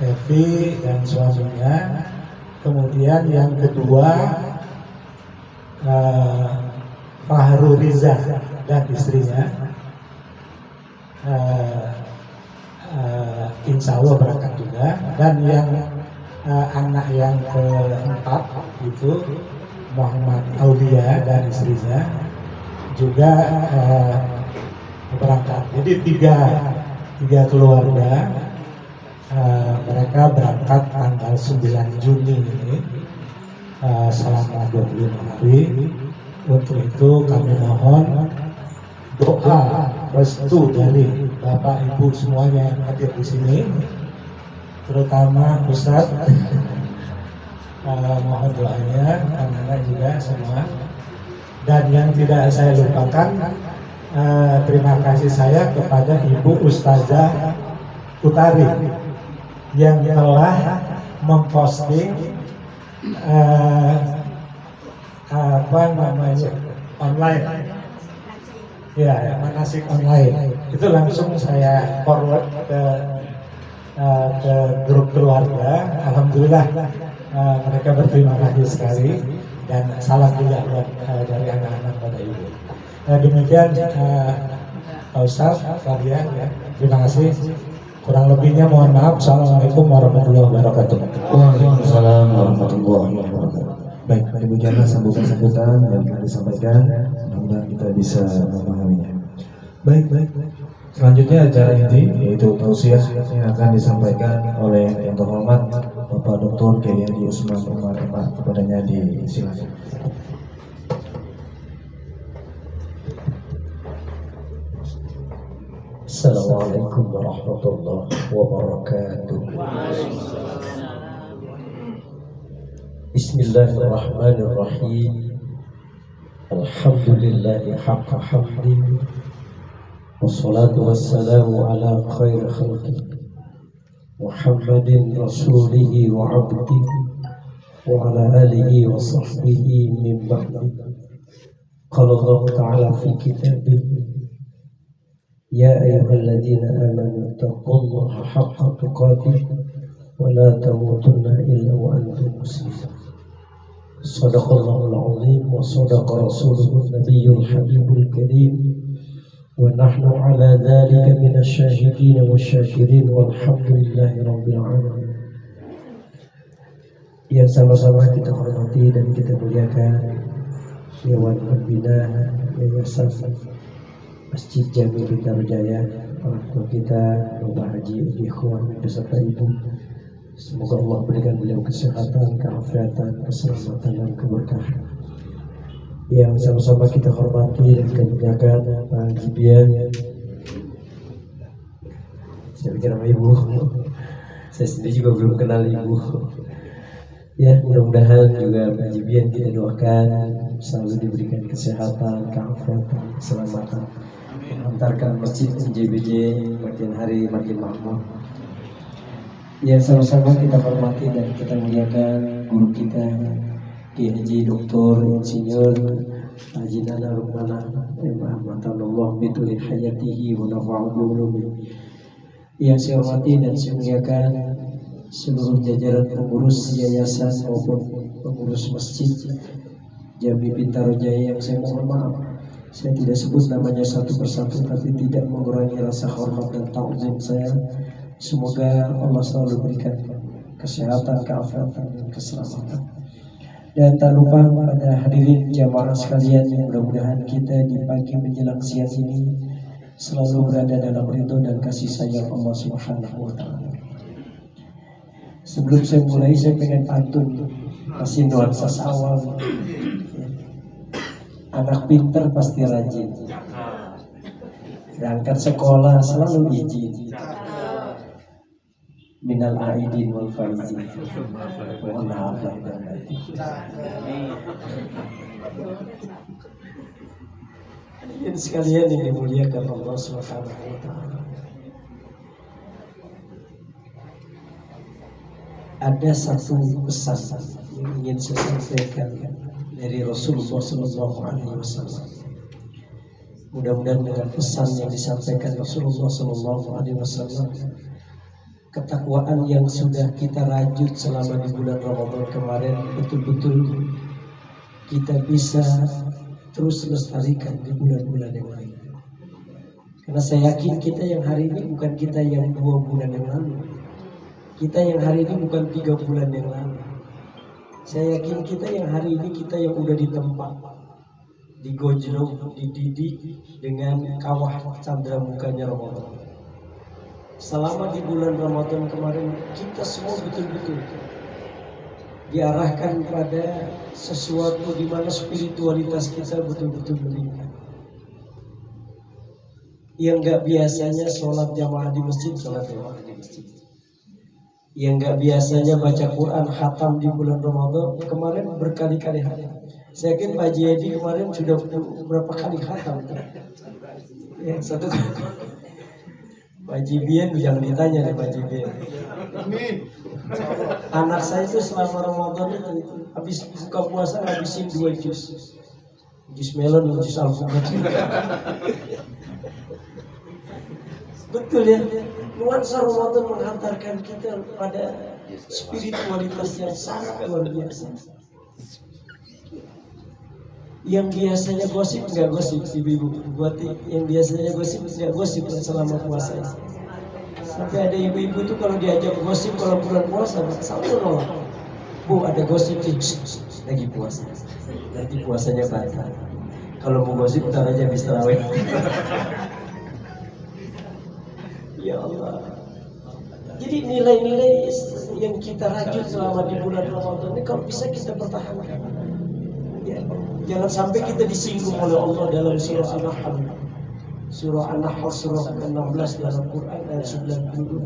Evi dan suaminya Kemudian yang kedua Fahru Riza dan istrinya, insya Allah berangkat juga. Dan yang anak yang keempat itu Muhammad Aulia dan istrinya juga berangkat. Jadi tiga keluarga, mereka berangkat tanggal 9 Juni ini selama 25 hari. Untuk itu kami mohon doa restu dari Bapak Ibu semuanya yang hadir di sini, terutama Ustadz. Mohon doanya, anak-anak juga semua. Dan yang tidak saya lupakan, terima kasih saya kepada Ibu Ustazah Utari yang telah memposting online, ya, manasik online. Itu langsung saya forward ke grup keluarga. Alhamdulillah mereka berterima kasih sekali, dan salam juga buat dari anak-anak pada ibu. Demikian Pak Ustaz, kalian ya, terima kasih. Kurang lebihnya mohon maaf. Assalamualaikum warahmatullahi wabarakatuh. Waalaikumsalam warahmatullahi wabarakatuh. Baik, demikianlah sambutan-sambutan yang telah disampaikan. Mudah-mudahan kita bisa memahaminya. Baik. Selanjutnya acara inti yaitu tausiah yang akan disampaikan oleh yang terhormat Bapak Dr. Kiai Haji Usman Umar Emah. Kepadanya disilakan. Assalamualaikum warahmatullahi wabarakatuh. Bismillahirrahmanirrahim. Alhamdulillahi haqqa hamdi, wassalatu wassalamu ala khair khalqi Muhammadin rasulihi wa abdihi wa ala alihi wa sahbihi min ba'di. Qala Allah ta'ala fi kitabih, ya ayyuhalladzina amanu taqullaha haqqa tuqatih wa la tamutunna illa wa antum muslimun. Sadaqallahul azim wa sadaqa rasuluhun nabiyyul habibul karim, wa nahnu ala dhalika minasy syahidin wasyakirin walhamdulillahi rabbil alamin. Yang sama-sama kita hormati dan kita muliakan Dewan Pembina Yayasan Masjid Jami Bintaro Jaya, orang tua kita Bapak Haji Ikhwan beserta Ibu. Semoga Allah berikan beliau kesehatan, keafiatan, keselamatan dan keberkahan. Yang sama-sama kita hormati dan kita muliakan Pak Jibian. Saya pikir nama Ibu, saya sendiri juga belum kenal Ibu. Ya, mudah-mudahan juga Pak Jibian kita doakan selalu diberikan kesehatan, keafiatan, keselamatan, mengantarkan masjid JBJ makin hari makin makmur. Ya, sama-sama kita hormati dan kita muliakan guru kita Kiai Dr. Insinyur Haji Nana Rukmana Allah bituli hayatihi wa nafa'u bi'ulumihi. Yang saya hormati dan saya muliakan seluruh jajaran pengurus yayasan maupun pengurus masjid Jami Bintaro Jaya, yang saya mohon maaf saya tidak sebut namanya satu persatu, tapi tidak mengurangi rasa hormat dan ta'zim saya. Semoga Allah selalu berikan kesehatan, keafiatan, dan keselamatan. Dan tak lupa pada hadirin jamaah sekalian, yang mudah-mudahan kita di pagi menjelang siang ini selalu berada dalam ridho dan kasih sayang Allah Subhanahu wa Ta'ala. Sebelum saya mulai, saya pengen pantun, kasih nuansa awal. Anak pinter pasti rajin, berangkat sekolah selalu izin. Minal aidin wal faizin. Mohon maaf lahir dan batin. Hadirin sekalian yang dimuliakan Allah Subhanahu wa Ta'ala, ada satu pesan yang ingin saya sampaikan dari Rasulullah SAW. Mudah-mudahan dengan pesan yang disampaikan Rasulullah SAW ketakwaan yang sudah kita rajut selama di bulan Ramadan kemarin betul-betul kita bisa terus lestarikan di bulan-bulan yang lain. Karena saya yakin kita yang hari ini bukan kita yang 2 bulan yang lalu. Kita yang hari ini bukan 3 bulan yang lalu. Saya yakin kita yang hari ini kita yang udah ditempa, digojlok, dididik dengan kawah candra mukanya Ramadan. Selama di bulan Ramadan kemarin kita semua betul-betul diarahkan pada sesuatu di mana spiritualitas kita betul-betul meningkat. Yang gak biasanya sholat jamaah di masjid, sholat jamaah di masjid. Yang gak biasanya baca Quran khatam di bulan Ramadan kemarin berkali-kali khatam. Saya yakin Pak Jayadi kemarin sudah berapa kali khatam? Ya, 1 kali. Pak Jibian jangan ditanya deh Pak Jibian. Anak saya itu selama Ramadan itu habis buka puasa ngabisin 2 jus. Jus melon, jus alpukat. Betul ya, nuansa Ramadan menghantarkan kita pada spiritualitas yang sangat luar biasa. Yang biasanya gosip nggak gosip, ibu-ibu buat yang biasanya gosip nggak gosip selama puasa. Sampai ada ibu-ibu itu kalau diajak gosip kalau bulan puasa selalu nolak. Bu ada gosip nih, lagi puasa, nanti puasanya batal. Kalau mau gosip ntar aja habis tarawih. Ya Allah. Jadi nilai-nilai yang kita rajut selama di bulan Ramadan ini kalau bisa kita pertahankan. Ya, jangan sampai kita disinggung oleh Allah dalam surah An-Nahl. Surah An-Nahl surah ke-16 dalam Quran ayat 92.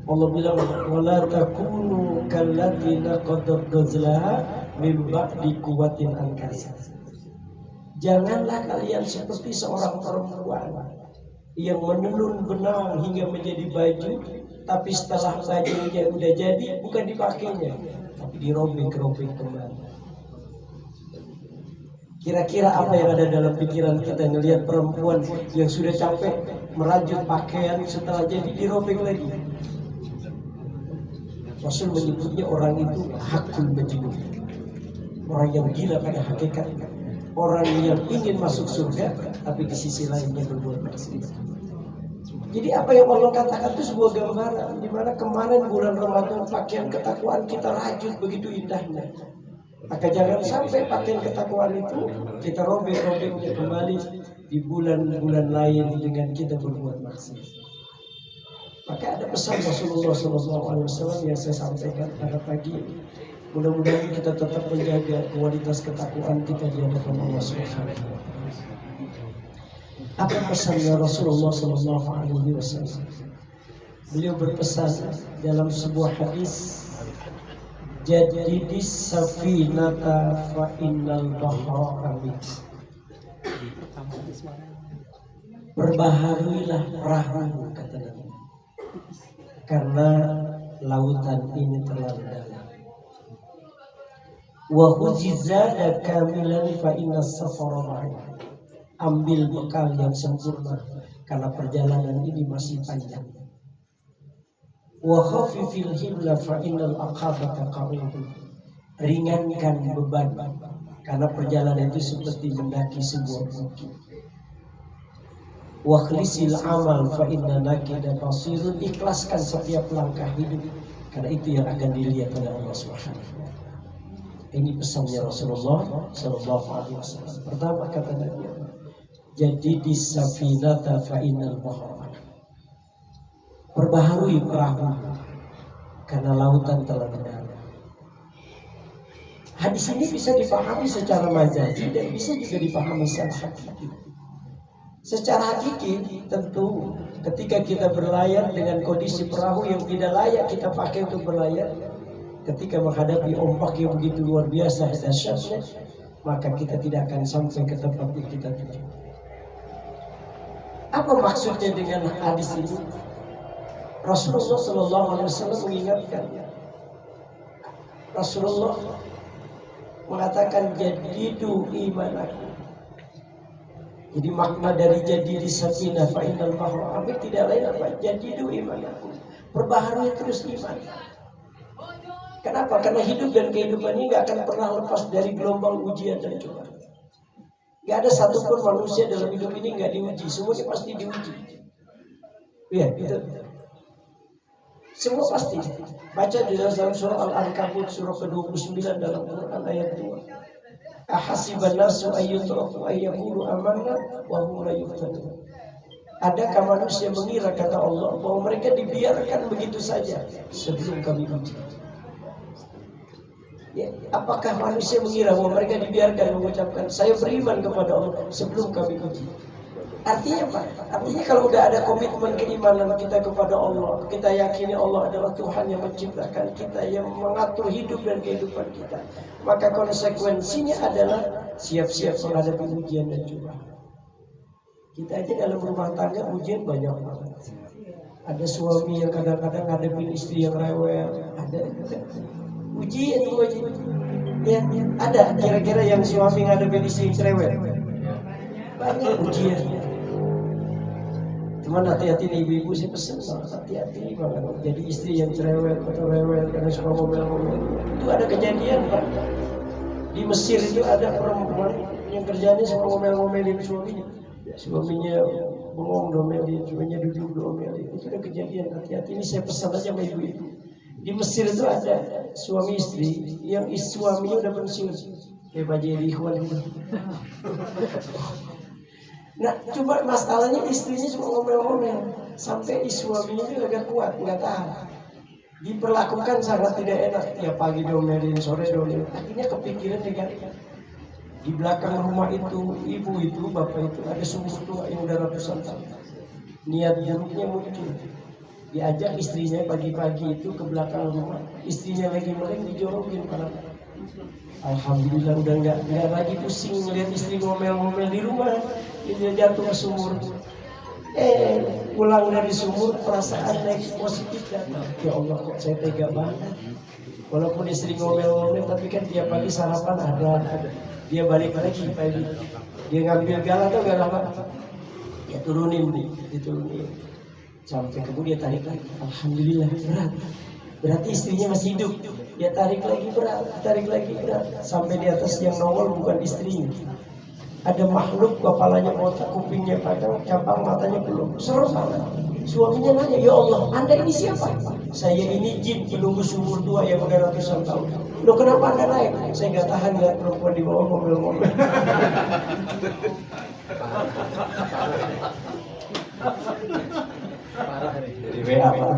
Allah bilang wala takunu kalladzina qad ghazlaha min ba'di quwwatin ankasa. Janganlah kalian seperti seorang perempuan yang menenun benang hingga menjadi baju, tapi setelah bajunya udah jadi bukan dipakainya, tapi dirobek-robek kembali. Kira-kira apa yang ada dalam pikiran kita ngelihat perempuan yang sudah capek merajut pakaian setelah jadi dirobek lagi? Rasul menyebutnya orang itu hakul majnun, orang yang gila pada hakikatnya, orang yang ingin masuk surga tapi di sisi lainnya berbuat maksiat. Jadi apa yang Allah katakan itu sebuah gambaran di mana kemarin bulan Ramadan pakaian ketakwaan kita rajut begitu indahnya. Maka jangan sampai pakaian ketakwaan itu kita robek-robeknya kembali di bulan-bulan lain dengan kita berbuat maksiat. Maka ada pesan Rasulullah SAW yang saya sampaikan pada pagi ini. Mudah-mudahan kita tetap menjaga kualitas ketakwaan kita di hadapan Allah Subhanahu wa taala. Apa pesannya Rasulullah SAW? Beliau berpesan dalam sebuah hadis, jadidis safinata fa innal bahra amin. Perbaharuilah perahu, kata Nabi, karena lautan ini terlalu dalam. Wa hujizada kamilan fa innas safara ba'id. Ambil bekal yang sempurna karena perjalanan ini masih panjang. Wa khafifil himla fa innal aqabata qa'id. Ringankan beban karena perjalanan itu seperti mendaki sebuah bukit. Wa khlisil amal fa inna nakida basirun. Ikhlaskan setiap langkah hidup karena itu yang akan dilihat oleh Allah Subhanahu wa taala. Ini pesannya Rasulullah sallallahu alaihi wasallam. Pertama kata Nabi, jadi di safinata fa innal bahra. Perbaharui perahu karena lautan telah dalam. Hadis ini bisa dipahami secara majazi dan bisa juga dipahami secara hakiki. Secara hakiki tentu ketika kita berlayar dengan kondisi perahu yang tidak layak kita pakai untuk berlayar, ketika menghadapi ombak yang begitu luar biasa dahsyatnya, maka kita tidak akan sampai ke tempat yang kita tuju. Apa maksudnya dengan hadis ini? Rasulullah SAW mengingatkan. Rasulullah mengatakan jadidu imanakum. Jadi makna dari jadi di safinah fa innal bahra abid tidak lain apa? Jadidu imanakum. Perbaharui terus iman. Kenapa? Karena hidup dan kehidupan ini nggak akan pernah lepas dari gelombang ujian dan cobaan. Nggak ada satupun manusia dalam hidup ini nggak diuji. Semuanya pasti diuji. Iya, itu. Semua pasti. Baca di dalam surah Al-Ankabut surah ke-29 dalam Quran ayat 2. Ahasiban nasu ayyutraku ayyaqulu amanna wa hum la yuftanun. Adakah manusia mengira kata Allah bahwa mereka dibiarkan begitu saja sebelum kami uji? Ya, apakah manusia mengira bahwa mereka dibiarkan mengucapkan saya beriman kepada Allah sebelum kami uji? Artinya apa? Artinya kalau udah ada komitmen keimanan kita kepada Allah, kita yakini Allah adalah Tuhan yang menciptakan kita, yang mengatur hidup dan kehidupan kita, maka konsekuensinya adalah siap-siap menghadapi ujian dan cobaan. Kita aja dalam rumah tangga ujian banyak banget. Ada suami yang kadang-kadang ngadepin istri yang rewel, ada ujian. Ya, ada kira-kira yang suami ngadepin istri yang rewel. Banyak ujian. Cuman hati-hati nih ibu-ibu, saya pesen hati-hati banget. Jadi istri yang cerewet atau rewel karena suka ngomel-ngomel, itu ada kejadian Pak. Di Mesir itu ada perempuan yang kerjanya suka ngomel-ngomelin suaminya. Suaminya bengong domelin, suaminya duduk domelin. Itu ada kejadian, hati-hati. Ini saya pesan aja sama ibu-ibu. Di Mesir itu ada suami istri yang suaminya udah pensiun. Kayak Pak Jadi Ikhwan gitu. Nah, coba masalahnya istrinya cuma ngomel-ngomel sampai suaminya juga agak kuat, nggak tahan. Diperlakukan sangat tidak enak. Tiap pagi domelin, sore domelin. Akhirnya kepikiran negatif. Di belakang rumah itu, ibu itu, bapak itu ada sumur tua yang udah ratusan tahun. Niat buruknya muncul. Diajak istrinya pagi-pagi itu ke belakang rumah. Istrinya lagi meleng dijorokin para. Alhamdulillah udah nggak lagi pusing ngeliat istri ngomel-ngomel di rumah. Dia jatuh ke sumur. Pulang dari sumur perasaan naik positif datang. Ya Allah kok saya tega banget. Walaupun istri ngomel-ngomel tapi kan tiap pagi sarapan ada. Dia balik lagi pagi. Dia ngambil galah atau gak lama. Ya turunin nih, diturunin. Sampai kemudian dia tarik lagi. Alhamdulillah berat. Berarti istrinya masih hidup. Dia tarik lagi berat, tarik lagi berat. Sampai di atas yang nongol bukan istrinya. Ada makhluk kepalanya botak, kupingnya panjang, cabang matanya belum. Serem banget. Suaminya nanya, ya Allah, Anda ini siapa? Saya ini jin penunggu sumur tua yang udah ratusan tahun. Loh kenapa Anda naik? Saya nggak tahan lihat perempuan di bawah ngomel-ngomel. Dari WA Pak.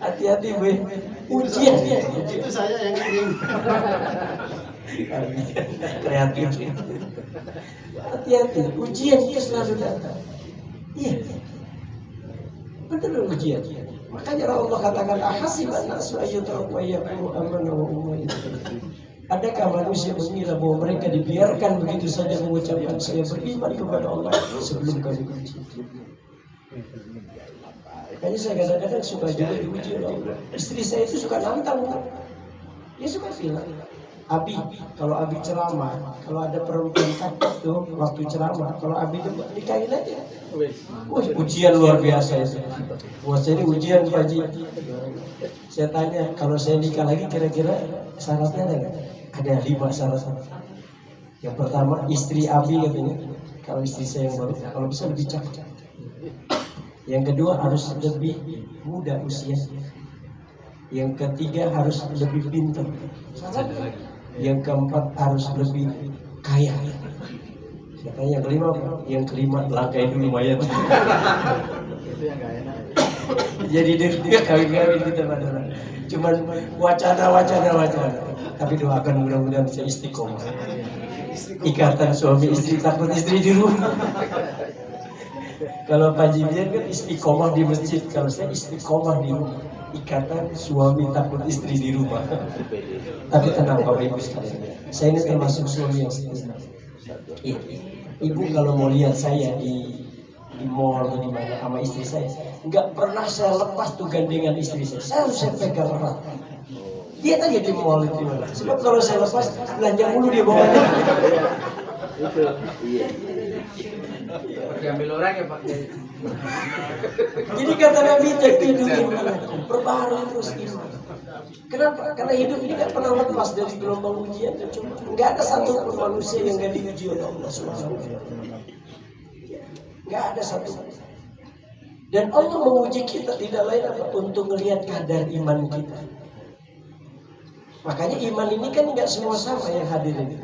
Hati-hati Bu. Ujian ya. Itu saya yang kirim. Kreatif. Hati-hati, ujian itu selalu datang. Iya. Betul ujian. Makanya Allah katakan ahasiban nasu ayyutraku ayyaqulu amanna wa hum la yuftanun. Adakah manusia mengira bahwa mereka dibiarkan begitu saja mengucapkan saya beriman kepada Allah sebelum kami uji? Makanya saya kadang-kadang suka juga diuji oleh Allah. Istri saya itu suka nantang. Dia suka bilang, Abi, kalau Abi ceramah, kalau ada perempuan takut tuh waktu ceramah, kalau Abi itu nikahin aja. Wah, ujian luar biasa itu. Wah, saya ini ujian Pak Haji. Saya tanya, kalau saya nikah lagi kira-kira syaratnya ada nggak? Ada 5 syarat. Yang pertama, istri Abi katanya. Kalau istri saya yang baru, kalau bisa lebih cakep. Yang kedua harus lebih muda usia. Yang ketiga harus lebih pintar. Yang keempat harus lebih kaya. Katanya yang kelima apa? Yang kelima langkai dulu mayat. Itu yang gak enak. Jadi dia kawin-kawin kita padahal. Cuman wacana. Tapi doakan mudah-mudahan bisa istiqomah. Ikatan suami istri takut istri di rumah. Kalau Pak Jibian kan istiqomah di masjid, kalau saya istiqomah di rumah. Ikatan suami takut istri di rumah. Tapi tenang Bapak Ibu sekalian, saya ini termasuk suami yang setia. Ibu kalau mau lihat saya di mall atau di mana sama istri saya, nggak pernah saya lepas tuh gandengan istri saya. Saya harus pegang erat. Dia tanya di mall itu, sebab kalau saya lepas belanja mulu dia bawa. Itu iya. Diambil orang ya Pak. Jadi kata Nabi, jadidu imanakum, perbaharui terus iman. Kenapa? Karena hidup ini gak pernah lepas dari gelombang ujian dan cobaan. Gak ada satu pun manusia yang gak diuji oleh Allah Subhanahu wa Ta'ala. Gak ada satu. Dan Allah menguji kita tidak lain apa? Untuk melihat kadar iman kita. Makanya iman ini kan gak semua sama yang hadir ini.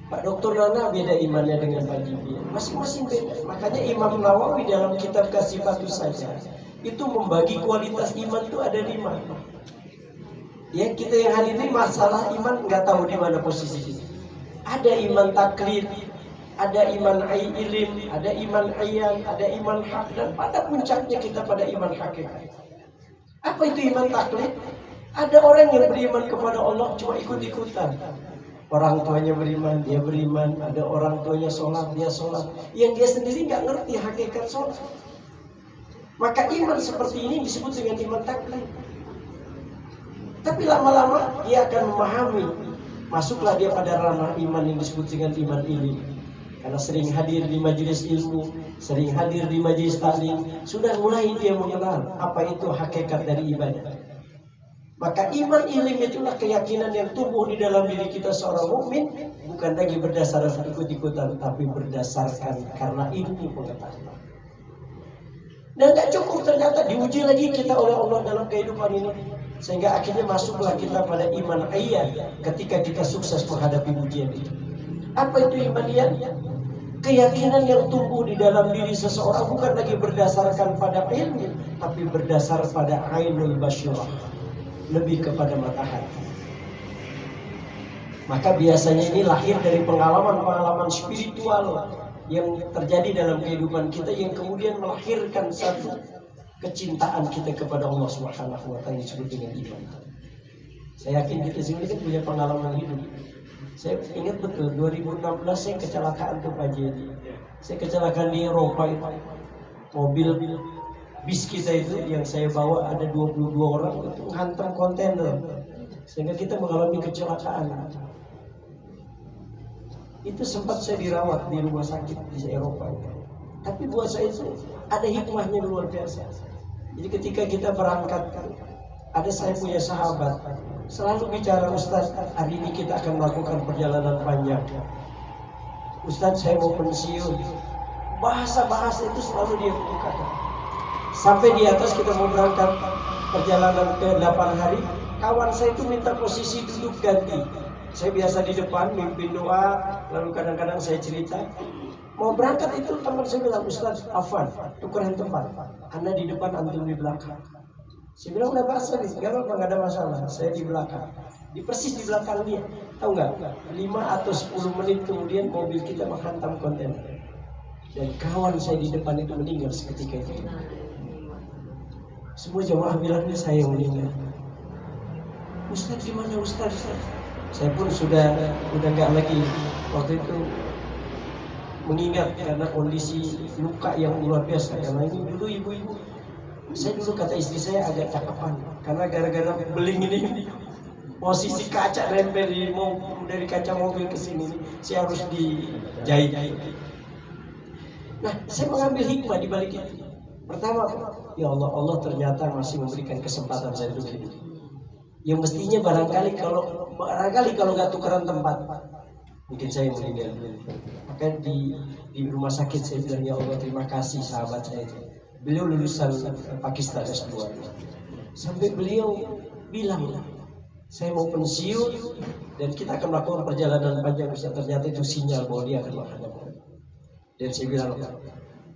Pak Dr. Nana beda imannya dengan Pak Jibril. Masing-masing beda. Makanya Imam Nawawi dalam kitab Kasifatus Saja itu membagi kualitas iman itu ada 5. Ya, kita yang hadir ini masalah iman nggak tahu di mana posisinya. Ada iman taklid, ada iman ilim, ada iman ayan, ada iman hak, dan pada puncaknya kita pada iman hakikat. Apa itu iman taklid? Ada orang yang beriman kepada Allah cuma ikut-ikutan. Orang tuanya beriman, dia beriman. Ada orang tuanya sholat, dia sholat. Yang dia sendiri nggak ngerti hakikat sholat. Maka iman seperti ini disebut dengan iman taklid. Tapi lama-lama dia akan memahami. Masuklah dia pada ranah iman yang disebut dengan iman ilim. Karena sering hadir di majelis ilmu, sering hadir di majelis taklim, sudah mulai dia mengenal apa itu hakikat dari ibadah. Maka iman ilim itulah keyakinan yang tumbuh di dalam diri kita seorang mukmin, bukan lagi berdasarkan ikut-ikutan, tapi berdasarkan karena ilmu pengetahuan. Dan gak cukup, ternyata diuji lagi kita oleh Allah dalam kehidupan ini, sehingga akhirnya masuklah kita pada iman ayat ketika kita sukses menghadapi ujian itu. Apa itu iman ayat? Keyakinan yang tumbuh di dalam diri seseorang bukan lagi berdasarkan pada ilmu, tapi berdasar pada ainul basyirah, lebih kepada mata hati. Maka biasanya ini lahir dari pengalaman-pengalaman spiritual yang terjadi dalam kehidupan kita, yang kemudian melahirkan satu kecintaan kita kepada Allah Subhanahu wa Ta'ala, disebut dengan iman. Saya yakin kita sini kan punya pengalaman hidup. Saya ingat betul 2016 saya kecelakaan tuh Pak Jadi. Saya kecelakaan di Eropa itu. Mobil bis kita itu yang saya bawa ada 22 orang itu hantam kontainer, sehingga kita mengalami kecelakaan. Itu sempat saya dirawat di rumah sakit di Eropa itu. Tapi buat saya itu ada hikmahnya luar biasa. Jadi ketika kita berangkat, ada saya punya sahabat selalu bicara, Ustaz, hari ini kita akan melakukan perjalanan panjang. Ustaz, saya mau pensiun. Bahasa-bahasa itu selalu dia buka. Sampai di atas kita mau berangkat perjalanan ke 8 hari, kawan saya itu minta posisi duduk ganti. Saya biasa di depan mimpin doa, lalu kadang-kadang saya cerita. Mau berangkat itu teman saya bilang, Ustaz, Afwan, tukeran tempat. Anda di depan, antum di belakang. Saya bilang, udah bahasa nih, gak apa-apa, gak ada masalah. Saya di belakang, persis di belakang dia. Tahu nggak? 5 atau 10 menit kemudian mobil kita menghantam kontainer. Dan kawan saya di depan itu meninggal seketika itu. Semua jamaah bilangnya saya yang meninggal. Ustaz gimana Ustaz? Saya pun sudah nggak lagi waktu itu mengingat karena kondisi luka yang luar biasa. Karena ini dulu ibu-ibu, saya dulu kata istri saya agak cakapan karena gara-gara beling ini posisi kaca nempel dari kaca mobil ke sini, saya harus dijahit. Nah, saya mengambil hikmah di balik itu. Pertama, ya Allah ternyata masih memberikan kesempatan saya untuk hidup. Yang mestinya barangkali kalau nggak tukeran tempat, mungkin saya meninggal. Maka di rumah sakit saya bilang, ya Allah terima kasih sahabat saya itu. Beliau lulusan Pakistan S2. Sampai beliau bilang, saya mau pensiun dan kita akan melakukan perjalanan panjang. Ternyata itu sinyal bahwa dia akan menghadapi. Dan saya bilang,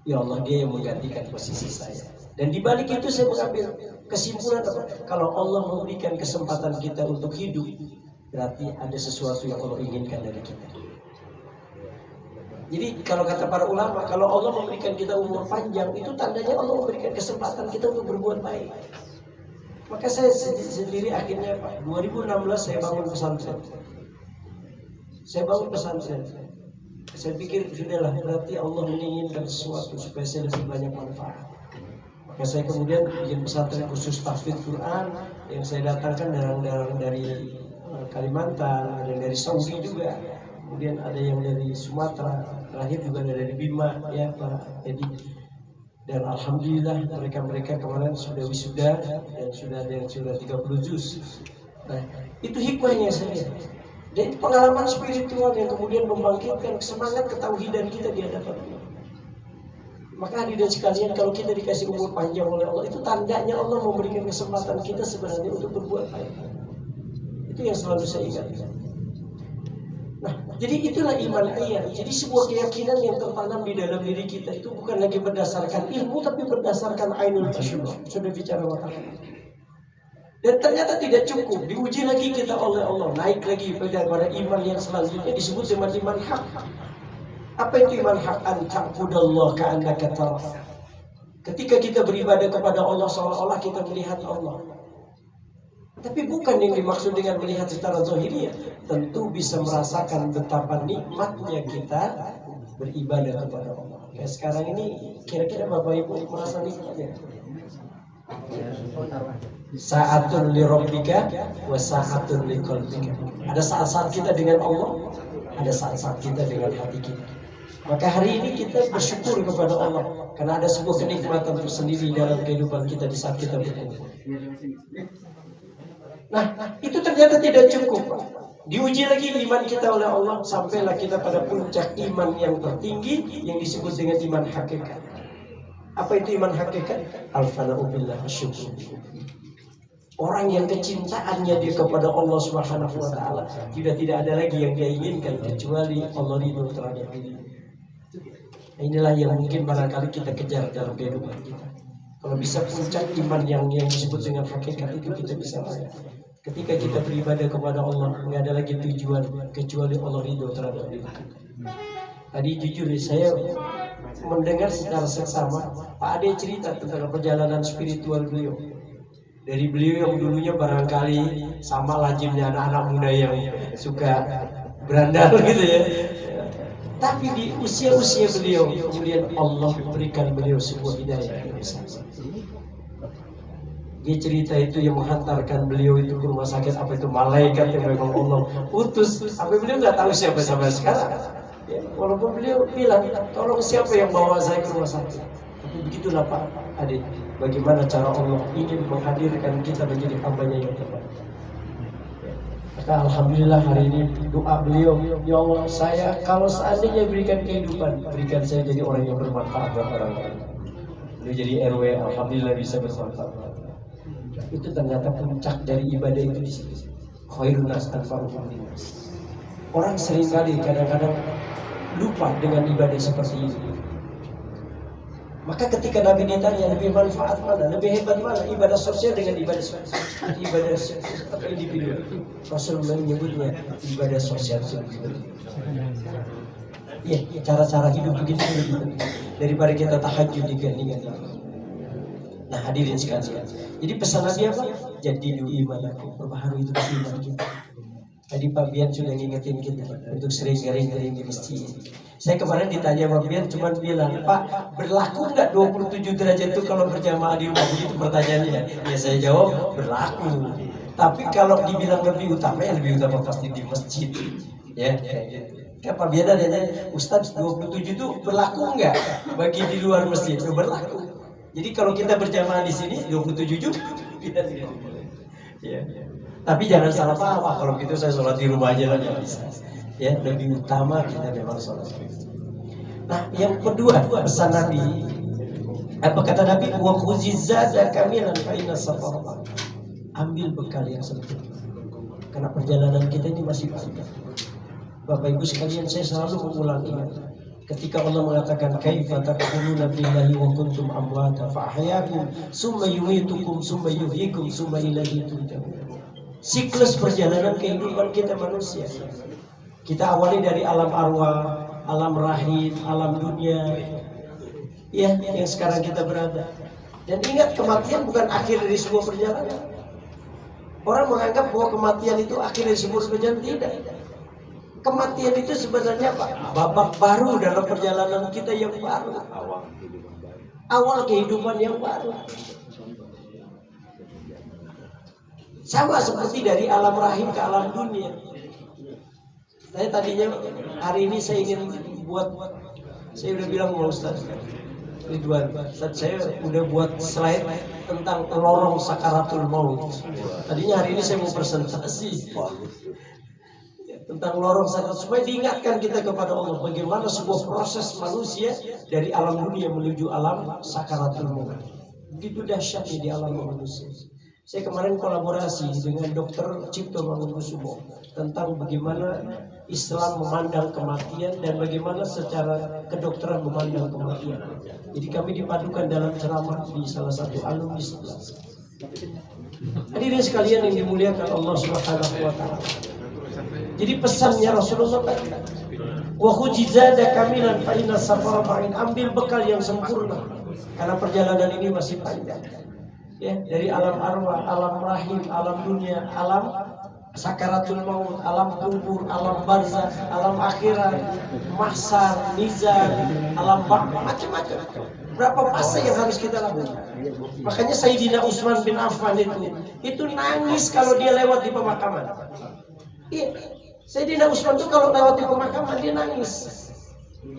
ya Allah, dia yang menggantikan posisi saya. Dan di balik itu saya mengambil kesimpulan apa? Kalau Allah memberikan kesempatan kita untuk hidup, berarti ada sesuatu yang Allah inginkan dari kita. Jadi kalau kata para ulama, kalau Allah memberikan kita umur panjang, itu tandanya Allah memberikan kesempatan kita untuk berbuat baik. Maka saya sendiri akhirnya Pak, 2016 saya bangun pesantren. Saya pikir sudahlah, berarti Allah menginginkan sesuatu supaya saya lebih banyak manfaat. Maka saya kemudian bikin pesantren khusus tahfidz Quran yang saya datangkan dari Kalimantan, ada yang dari Saudi juga. kemudian ada yang dari Sumatera, terakhir juga ada dari Bima ya Pak Edi. Dan alhamdulillah mereka kemarin sudah wisuda dan sudah ada yang sudah 30 juz. Nah, itu hikmahnya saya. Dan pengalaman spiritual yang kemudian membangkitkan semangat ketauhidan kita di hadapan Allah. Maka hadirin sekalian, kalau kita dikasih umur panjang oleh Allah, itu tandanya Allah memberikan kesempatan kita sebenarnya untuk berbuat baik. Itu yang selalu saya ingat. Nah, jadi itulah iman ayat. Jadi sebuah keyakinan yang tertanam di dalam diri kita itu bukan lagi berdasarkan ilmu, tapi berdasarkan ainul tasyurah. Sudah bicara waktu. Dan ternyata tidak cukup. Diuji lagi kita oleh Allah. Naik lagi pada iman yang selanjutnya disebut dengan iman hak. Apa itu iman hak? An ta'budallah ka'annaka tarah. Ketika kita beribadah kepada Allah seolah-olah kita melihat Allah. Tapi bukan yang dimaksud dengan melihat secara zahiriyah. Tentu bisa merasakan betapa nikmatnya kita beribadah kepada Allah. Kayak sekarang ini kira-kira Bapak Ibu merasa nikmatnya. Sa'atun li rabbika wa sa'atun li qalbika. Ada saat-saat kita dengan Allah, ada saat-saat kita dengan hati kita. Maka hari ini kita bersyukur kepada Allah karena ada sebuah kenikmatan tersendiri dalam kehidupan kita di saat kita berkumpul. Nah, itu ternyata tidak cukup, Pak. Diuji lagi iman kita oleh Allah sampailah kita pada puncak iman yang tertinggi yang disebut dengan iman hakikat. Apa itu iman hakikat? Al-fana'u billah syukur. Orang yang kecintaannya dia kepada Allah Subhanahu wa taala tidak ada lagi yang dia inginkan kecuali Allah ridho terhadap diri. Inilah yang mungkin barangkali kita kejar dalam kehidupan kita. Kalau bisa puncak iman yang disebut dengan hakikat itu kita bisa raih. Ketika kita beribadah kepada Allah, tidak ada lagi tujuan kecuali Allah ridho terhadap diri kita. Tadi jujur saya mendengar secara seksama Pak Ade cerita tentang perjalanan spiritual beliau. Dari beliau yang dulunya barangkali sama lazimnya anak-anak muda yang suka berandal gitu ya. Tapi di usia-usia beliau kemudian Allah berikan beliau sebuah hidayah yang besar. Dia cerita itu yang menghantarkan beliau itu ke rumah sakit, apa itu malaikat yang memang Allah utus. Sampai beliau nggak tahu siapa sampai sekarang. Ya, walaupun beliau bilang, tolong siapa yang bawa saya ke rumah sakit. Tapi begitulah Pak Ade, bagaimana cara Allah ingin menghadirkan kita menjadi hambanya yang terbaik. Maka alhamdulillah hari ini doa beliau, ya Allah saya kalau seandainya berikan kehidupan, berikan saya jadi orang yang bermanfaat buat orang lain. Beliau jadi RW, alhamdulillah bisa bermanfaat. Itu ternyata puncak dari ibadah itu di sini. Khairun nas anfa'uhum linnas. Orang seringkali kadang-kadang lupa dengan ibadah seperti ini. Maka ketika Nabi ditanya lebih manfaat mana, lebih hebat mana, ibadah sosial dengan ibadah sosial, ibadah individu, Rasul menyebutnya ibadah sosial lebih penting. Ya, cara-cara hidup begitu lebih penting daripada kita tahajud digandingkan. Nah hadirin sekalian, jadi pesan Nabi apa? Jadi imanakum, perbaharui itu iman kita. Tadi Pak Bian sudah ngingetin kita untuk sering garing-garing di masjid. Saya kemarin ditanya Pak Bian cuma bilang, Pak berlaku nggak 27 derajat itu kalau berjamaah di rumah? Begitu pertanyaannya. Ya saya jawab berlaku. Tapi kalau dibilang lebih utama, ya lebih utama pasti di masjid. Ya. Kan Pak Bian ada Ustadz 27 itu berlaku nggak bagi di luar masjid? Itu berlaku. Jadi kalau kita berjamaah di sini 27 juga kita tidak boleh. Ya. Tapi jangan salah paham, kalau gitu saya sholat di rumah aja lah nggak bisa. Ya, lebih utama kita memang sholat. Nah, yang kedua pesan Nabi, apa kata Nabi? Wa khuzizada kamilan fa inna safar. Ambil bekal yang sempurna. Karena perjalanan kita ini masih panjang. Bapak Ibu sekalian, saya selalu mengulangi. Ketika Allah mengatakan kaifa takfuruna billahi wa kuntum amwata fa ahyaakum summa yumitukum summa yuhyikum summa ilaihi turja'un. Siklus perjalanan kehidupan kita manusia. Kita awali dari alam arwah, alam rahim, alam dunia. Ya, yang sekarang kita berada. Dan ingat kematian bukan akhir dari sebuah perjalanan. Orang menganggap bahwa kematian itu akhir dari sebuah perjalanan, tidak. Kematian itu sebenarnya babak baru dalam perjalanan kita yang baru. Awal kehidupan yang baru. Sama seperti dari alam rahim ke alam dunia. Saya tadinya hari ini saya ingin saya udah bilang sama Ustaz Ridwan, Ustaz saya udah buat slide tentang lorong sakaratul maut. Tadinya hari ini saya mau presentasi tentang lorong sakaratul, supaya diingatkan kita kepada Allah bagaimana sebuah proses manusia dari alam dunia menuju alam sakaratul maut. Begitu dahsyatnya di alam manusia. Saya kemarin kolaborasi dengan Dr. Cipto Mangunkusumo tentang bagaimana Islam memandang kematian dan bagaimana secara kedokteran memandang kematian. Jadi kami dipadukan dalam ceramah di salah satu alumni sebelah. Hadirin sekalian yang dimuliakan Allah Subhanahu wa taala. Jadi pesannya Rasulullah tadi, wa khujizada kamilan fa inna safara ba'in, ambil bekal yang sempurna karena perjalanan ini masih panjang. Ya, dari alam arwah, alam rahim, alam dunia, alam sakaratul maut, alam kubur, alam barzakh, alam akhirat, mahsyar, mizan, alam macam-macam. Berapa fase yang harus kita lakukan? Makanya Sayyidina Utsman bin Affan itu nangis kalau dia lewat di pemakaman. Iya, Sayyidina Utsman itu kalau lewat di pemakaman dia nangis.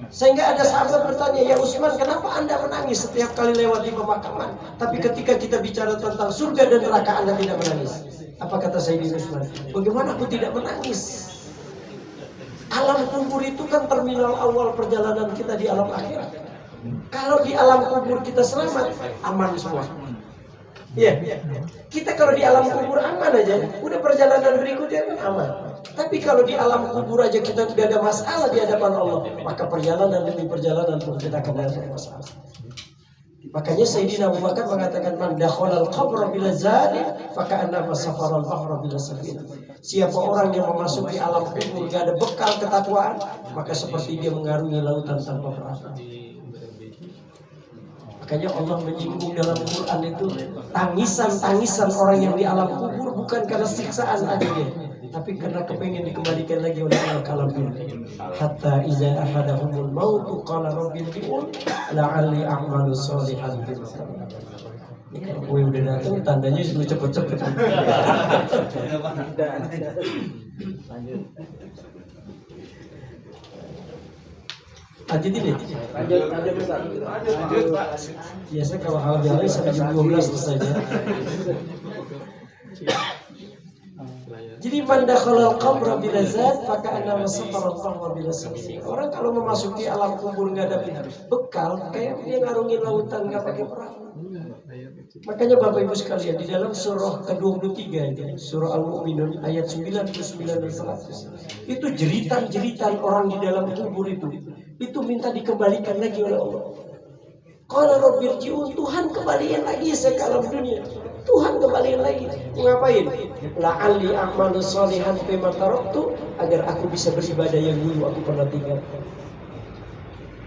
Sehingga ada sahabat bertanya, ya Utsman, kenapa Anda menangis setiap kali lewat di pemakaman? Tapi ketika kita bicara tentang surga dan neraka Anda tidak menangis. Apa kata Sayyidina Utsman? Bagaimana aku tidak menangis? Alam kubur itu kan terminal awal perjalanan kita di alam akhirat. Kalau di alam kubur kita selamat, aman semua. Iya, kita kalau di alam kubur aman aja, udah perjalanan berikutnya kan aman. Tapi kalau di alam kubur aja kita tidak ada masalah di hadapan Allah, maka perjalanan demi perjalanan pun kita akan ada masalah. Makanya Sayyidina Abu Bakar mengatakan, man dakhalal qabra bila zalim faka'annama safaral bahra bila safinah. Siapa orang yang memasuki alam kubur gak ada bekal ketakwaan, maka seperti dia mengarungi lautan tanpa perahu. Makanya Allah menyinggung dalam Quran itu tangisan-tangisan orang yang di alam kubur bukan karena siksaan adanya, tapi karena kepengen dikembalikan lagi oleh Allah ke alam dunia. Hatta iza ahadahumul mautu qala rabbil ji'un la'alli a'malu sholihan fil akhirah. Kalau gue udah datang tandanya sudah cepet-cepet. Lanjut ini. Lanjut. Biasa kalau hal biasa sampai jam 12 selesai. Jadi man dakhalal qabra bila zat faka'annama safara bahra bila safinah. Orang kalau memasuki alam kubur enggak ada bekal, kayak dia ngarungi lautan enggak pakai perahu. Makanya Bapak Ibu sekalian, di dalam surah ke-23 itu, surah Al-Mu'minun ayat 99 dan 100, itu jeritan-jeritan orang di dalam kubur itu minta dikembalikan lagi oleh Allah. Qala rabbil ji'un, Tuhan kembaliin lagi saya ke alam dunia. Tuhan kembaliin lagi. Ngapain? La'alli a'malu sholihan fima taraktu, agar aku bisa beribadah yang dulu aku pernah tinggal.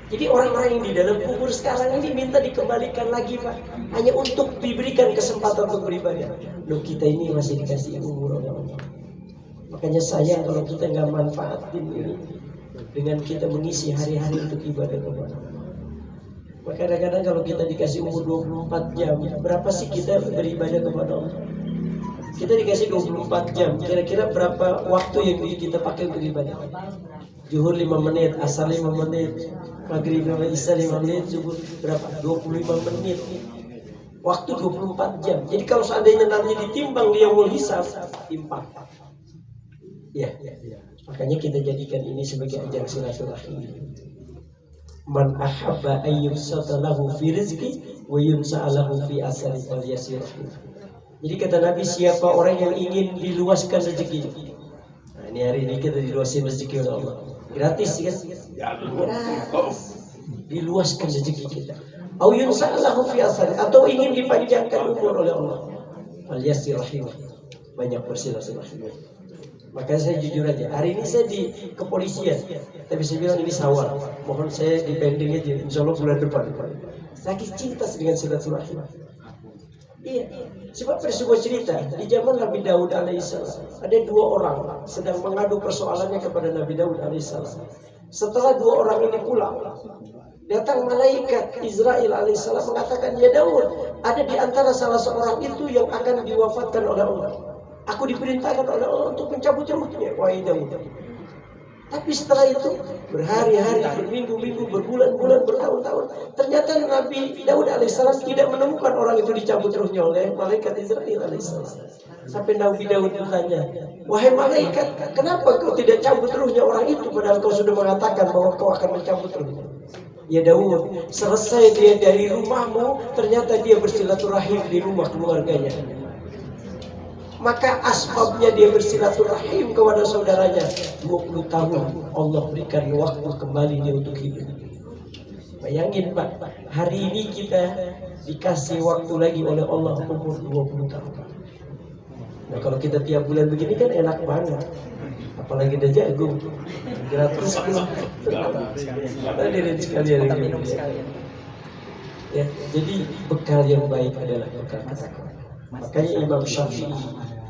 Jadi orang-orang yang di dalam kubur sekarang ini minta dikembalikan lagi, Pak, hanya untuk diberikan kesempatan untuk beribadah. Loh, kita ini masih dikasih umur oleh Allah. Makanya sayang kalau kita nggak manfaatin ini dengan kita mengisi hari-hari untuk ibadah kepada Allah. Maka kadang-kadang kalau kita dikasih umur 24 jam, berapa sih kita beribadah kepada Allah? Kita dikasih 24 jam, kira-kira berapa waktu yang kita pakai untuk ibadah? Zuhur 5 menit, asar 5 menit, maghrib 5 isya 5 menit, subuh berapa? 25 menit. Waktu 24 jam. Jadi kalau seandainya nanti ditimbang di yaumul hisab, timpang. Ya. Makanya kita jadikan ini sebagai ajang silaturahmi. Man ahabba ayyubsata lahu fi rizqi wa yumsa'a lahu fi asari falyasir. Jadi kata Nabi, siapa orang yang ingin diluaskan rezeki. Nah, ini hari ini kita diluaskan rezeki oleh Allah. Gratis kan? Gratis. Diluaskan rezeki kita. Au yumsa'a lahu fi asari, atau ingin dipanjangkan umur oleh Allah. Falyasir rahimah. Banyak bersilaturahmi. Makanya saya jujur aja, hari ini saya di kepolisian, tapi saya bilang ini sawal, mohon saya dipending aja, insya Allah bulan depan. Saking cinta dengan silaturahmi. Iya, sebab ada sebuah cerita di zaman Nabi Daud alaihissalam, ada 2 orang sedang mengadu persoalannya kepada Nabi Daud alaihissalam. Setelah 2 orang ini pulang, datang malaikat Israel alaihissalam mengatakan, ya Daud, ada di antara salah seorang itu yang akan diwafatkan oleh Allah. Aku diperintahkan oleh Allah untuk mencabut rambutnya. Wahai Daud, Tapi setelah itu berhari-hari, berminggu-minggu, berbulan-bulan, bertahun-tahun, ternyata Nabi Daud alaihissalam tidak menemukan orang itu dicabut ruhnya oleh malaikat Israel alaihissalam. Sampai Nabi Daud bertanya, wahai malaikat, kenapa kau tidak cabut ruhnya orang itu padahal kau sudah mengatakan bahwa kau akan mencabut ruhnya? Ya Daud, selesai dia dari rumahmu, ternyata dia bersilaturahim di rumah keluarganya. Maka asbabnya dia bersilaturahim kepada saudaranya. 20 tahun Allah berikan waktu kembali dia untuk hidup. Bayangin Pak, hari ini kita dikasih waktu lagi oleh Allah umur 20 tahun. Nah kalau kita tiap bulan begini kan enak banget. Apalagi ada jagung gratis hadirin sekalian. Ya, jadi bekal yang baik adalah bekal ketakwaan. Makanya Imam Syafi'i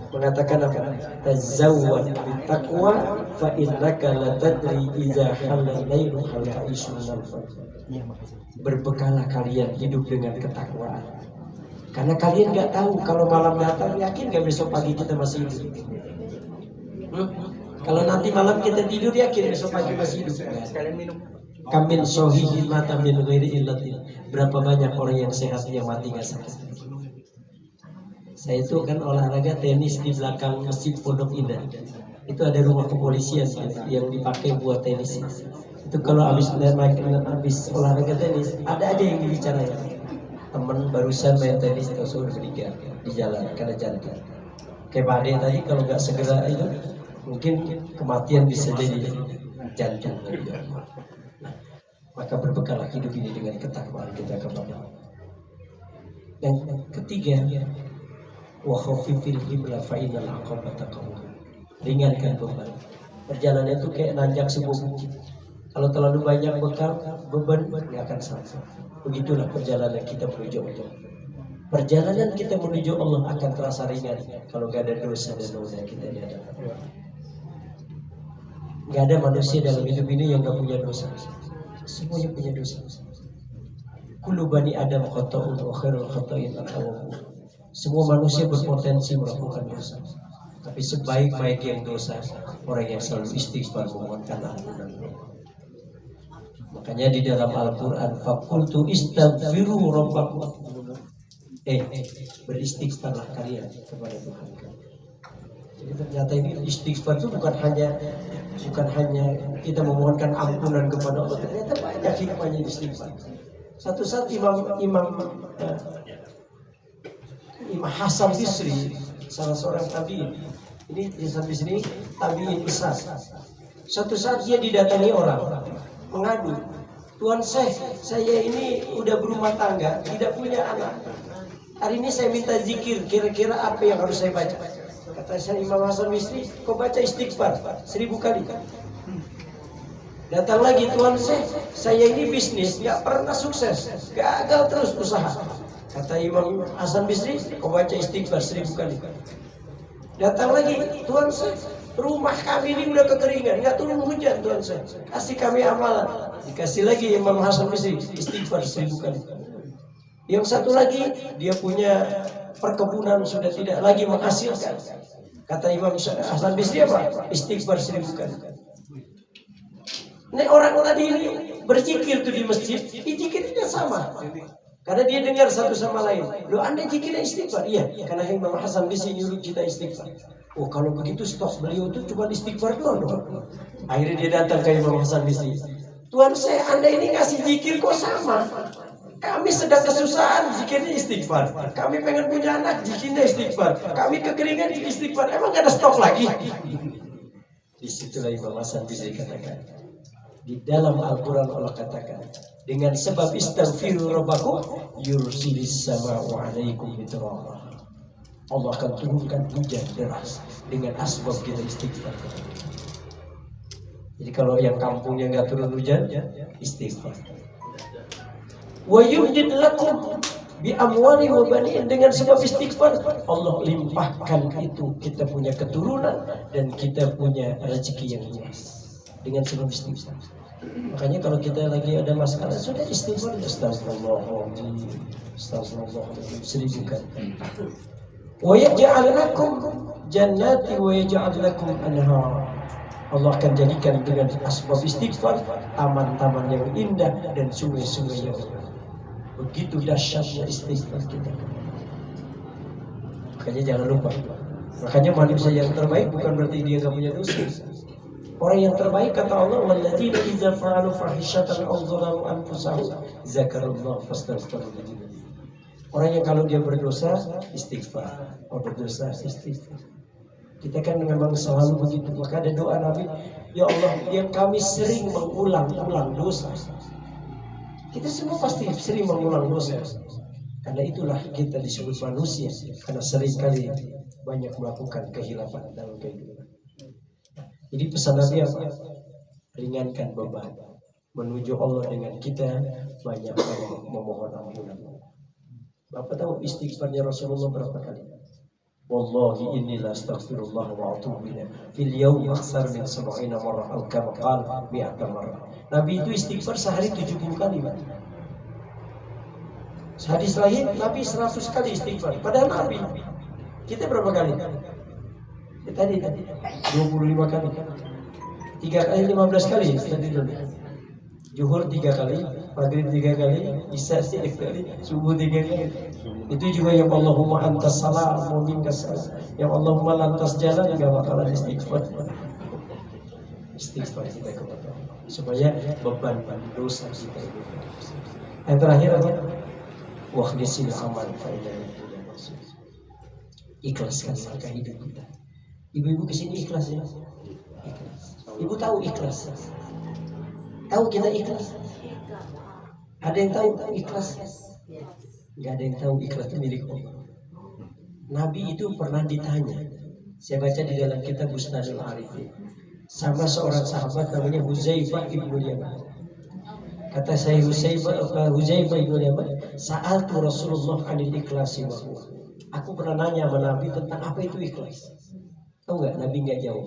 mengatakan apa? Tazawwad bittaqwa fa innaka la tadri idza halal lailu hal ta'isun al-fajr. Berbekalah kalian hidup dengan ketakwaan. Karena kalian nggak tahu kalau malam datang, yakin nggak besok pagi kita masih hidup? Kalau nanti malam kita tidur, yakin besok pagi masih hidup? Kamin sohihin mata min ghairi illatin. Berapa banyak orang yang sehat yang mati nggak sakit? Saya itu kan olahraga tenis di belakang Masjid Pondok Indah. Itu ada rumah kepolisian yang dipakai buat tenis. Itu kalau habis olahraga tenis, ada aja yang dibicarain. Temen barusan main tenis atau suruh bertiga di jalan karena jantung. Kayak Pak Ade tadi kalau nggak segera itu mungkin kematian bisa jadi jantung. Maka berbekallah hidup ini dengan ketakwaan kita kepada Allah. Dan ketiga, wa khafifil himla fa innal aqabata qawl. Ringankan beban. Perjalanan itu kayak nanjak sebuah bukit. Kalau terlalu banyak bekal, beban nggak akan sampai. Begitulah perjalanan kita menuju Allah. Perjalanan kita menuju Allah akan terasa ringan kalau nggak ada dosa dan noda kita di hadapan. Nggak ada manusia dalam hidup ini yang nggak punya dosa. Semuanya punya dosa. Kullu bani Adam khata'un wa khairul khata'in at-tawwabun. Semua manusia berpotensi melakukan dosa. Tapi sebaik-baik yang dosa orang yang selalu istighfar memohonkan ampunan. Makanya di dalam Al-Quran, faqultu istaghfiru rabbakum. Beristighfarlah kalian kepada Tuhan kalian. Jadi ternyata ini istighfar itu bukan hanya kita memohonkan ampunan kepada Allah. Ternyata banyak hikmahnya istighfar. Satu saat Imam Hasan Bisri, salah seorang tabi'in. Ini di sini tabi'in besar. Suatu saat dia didatangi orang mengadu, Tuan Syekh, saya ini udah berumah tangga, tidak punya anak. Hari ini saya minta zikir, kira-kira apa yang harus saya baca? Kata saya Imam Hasan Bisri, kau baca istighfar 1000 kali. Datang lagi, Tuan Syekh, saya ini bisnis, nggak pernah sukses, gagal terus usaha. Kata Imam Hasan Bisri, kau baca istighfar 1000 kali. Datang lagi, Tuan Syekh, rumah kami ini udah kekeringan, nggak turun hujan, Tuan Syekh, kasih kami amalan. Dikasih lagi Imam Hasan Bisri, istighfar 1000 kali. Yang satu lagi, dia punya perkebunan sudah tidak lagi menghasilkan. Kata Imam Hasan Bisri apa? Istighfar 1000 kali. Ini orang tadi ini berzikir tuh di masjid, zikirnya sama. Karena dia dengar satu sama lain. Loh, Anda zikirnya istighfar? Iya, karena Imam Hasan Bisri nyuruh kita istighfar. Oh, kalau begitu stok beliau itu cuma istighfar doang dong. Akhirnya dia datang ke Imam Hasan Bisri. Tuan saya, Anda ini ngasih zikir kok sama? Kami sedang kesusahan, zikirnya istighfar. Kami pengen punya anak, zikirnya istighfar. Kami kekeringan, istighfar. Emang gak ada stok lagi? Disitulah Imam Hasan Bisri katakan. Di dalam Al-Quran Allah katakan, dengan sebab istaghfiru rabbakum yursilis sama'u 'alaikum midrara. Allah akan turunkan hujan deras dengan asbab kita istighfar. Jadi kalau yang kampungnya nggak turun hujan, istighfar. Wa yumdid lakum bi amwali wa banin, dengan sebab istighfar Allah limpahkan itu, kita punya keturunan dan kita punya rezeki yang luas dengan sebab istighfar. Makanya kalau kita lagi ada masalah, sudah istighfar, astagfirullahaladzim, astagfirullahaladzim 1000 kali. Wa yaj'al lakum jannati wa yaj'al lakum anhar. Allah akan jadikan dengan asbab istighfar taman-taman yang indah dan sungai-sungai yang indah. Begitu dahsyatnya istighfar kita. Makanya jangan lupa. Makanya manusia yang terbaik bukan berarti dia gak punya dosa. Orang yang terbaik kata Allah, walladzina idza fa'alu fahishatan aw dzalamu anfusahum zakarullah fastaghfiru lahum. Orang yang kalau dia berdosa istighfar, berdosa istighfar. Kita kan memang selalu begitu. Maka ada doa Nabi, ya Allah, yang kami sering mengulang-ulang dosa. Kita semua pasti sering mengulang dosa. Karena itulah kita disebut manusia. Karena seringkali banyak melakukan kehilafan dalam kehidupan. Jadi pesan Nabi apa? Ringankan beban. Menuju Allah dengan kita banyak memohon ampunan. Bapak tahu istighfarnya Rasulullah berapa kali? Wallahi inni la astaghfirullah wa atubu ilaih fil yawm aktsar min 70 marrah atau kama qala 100 marrah. Nabi itu istighfar sehari 70 kali, Pak. Hadis lain Nabi 100 kali istighfar. Padahal Nabi kita berapa kali? Tadi 25 kali. 3 kali 15 kali tadi dulu. Zuhur 3 kali, maghrib 3 kali, isya 3 kali, subuh 3 kali. Itu juga yang Allahumma antas salam, wa minkas salam. Yang Allahumma lantas jalan enggak bakalan istighfar. Istighfar kita kepada Allah supaya beban dosa kita itu. Yang terakhir apa? Wakhlisil amal fa inna ikhlaskan langkah hidup kita. Ibu-ibu kesini ikhlas ya? Ikhlas. Ibu tahu ikhlas? Tahu kita ikhlas? Ada yang tahu ikhlas? Gak ada yang tahu ikhlas itu milik Allah. Nabi itu pernah ditanya. Saya baca di dalam kitab Busnadul Arifin. Sama seorang sahabat namanya Huzaifah ibnu Yaman. Kata saya Huzaifah ibnu Yaman, sa'altu Rasulullah anil ikhlasi wa huwa. Aku pernah nanya sama Nabi tentang apa itu ikhlas. Tahu nggak? Nabi nggak jawab.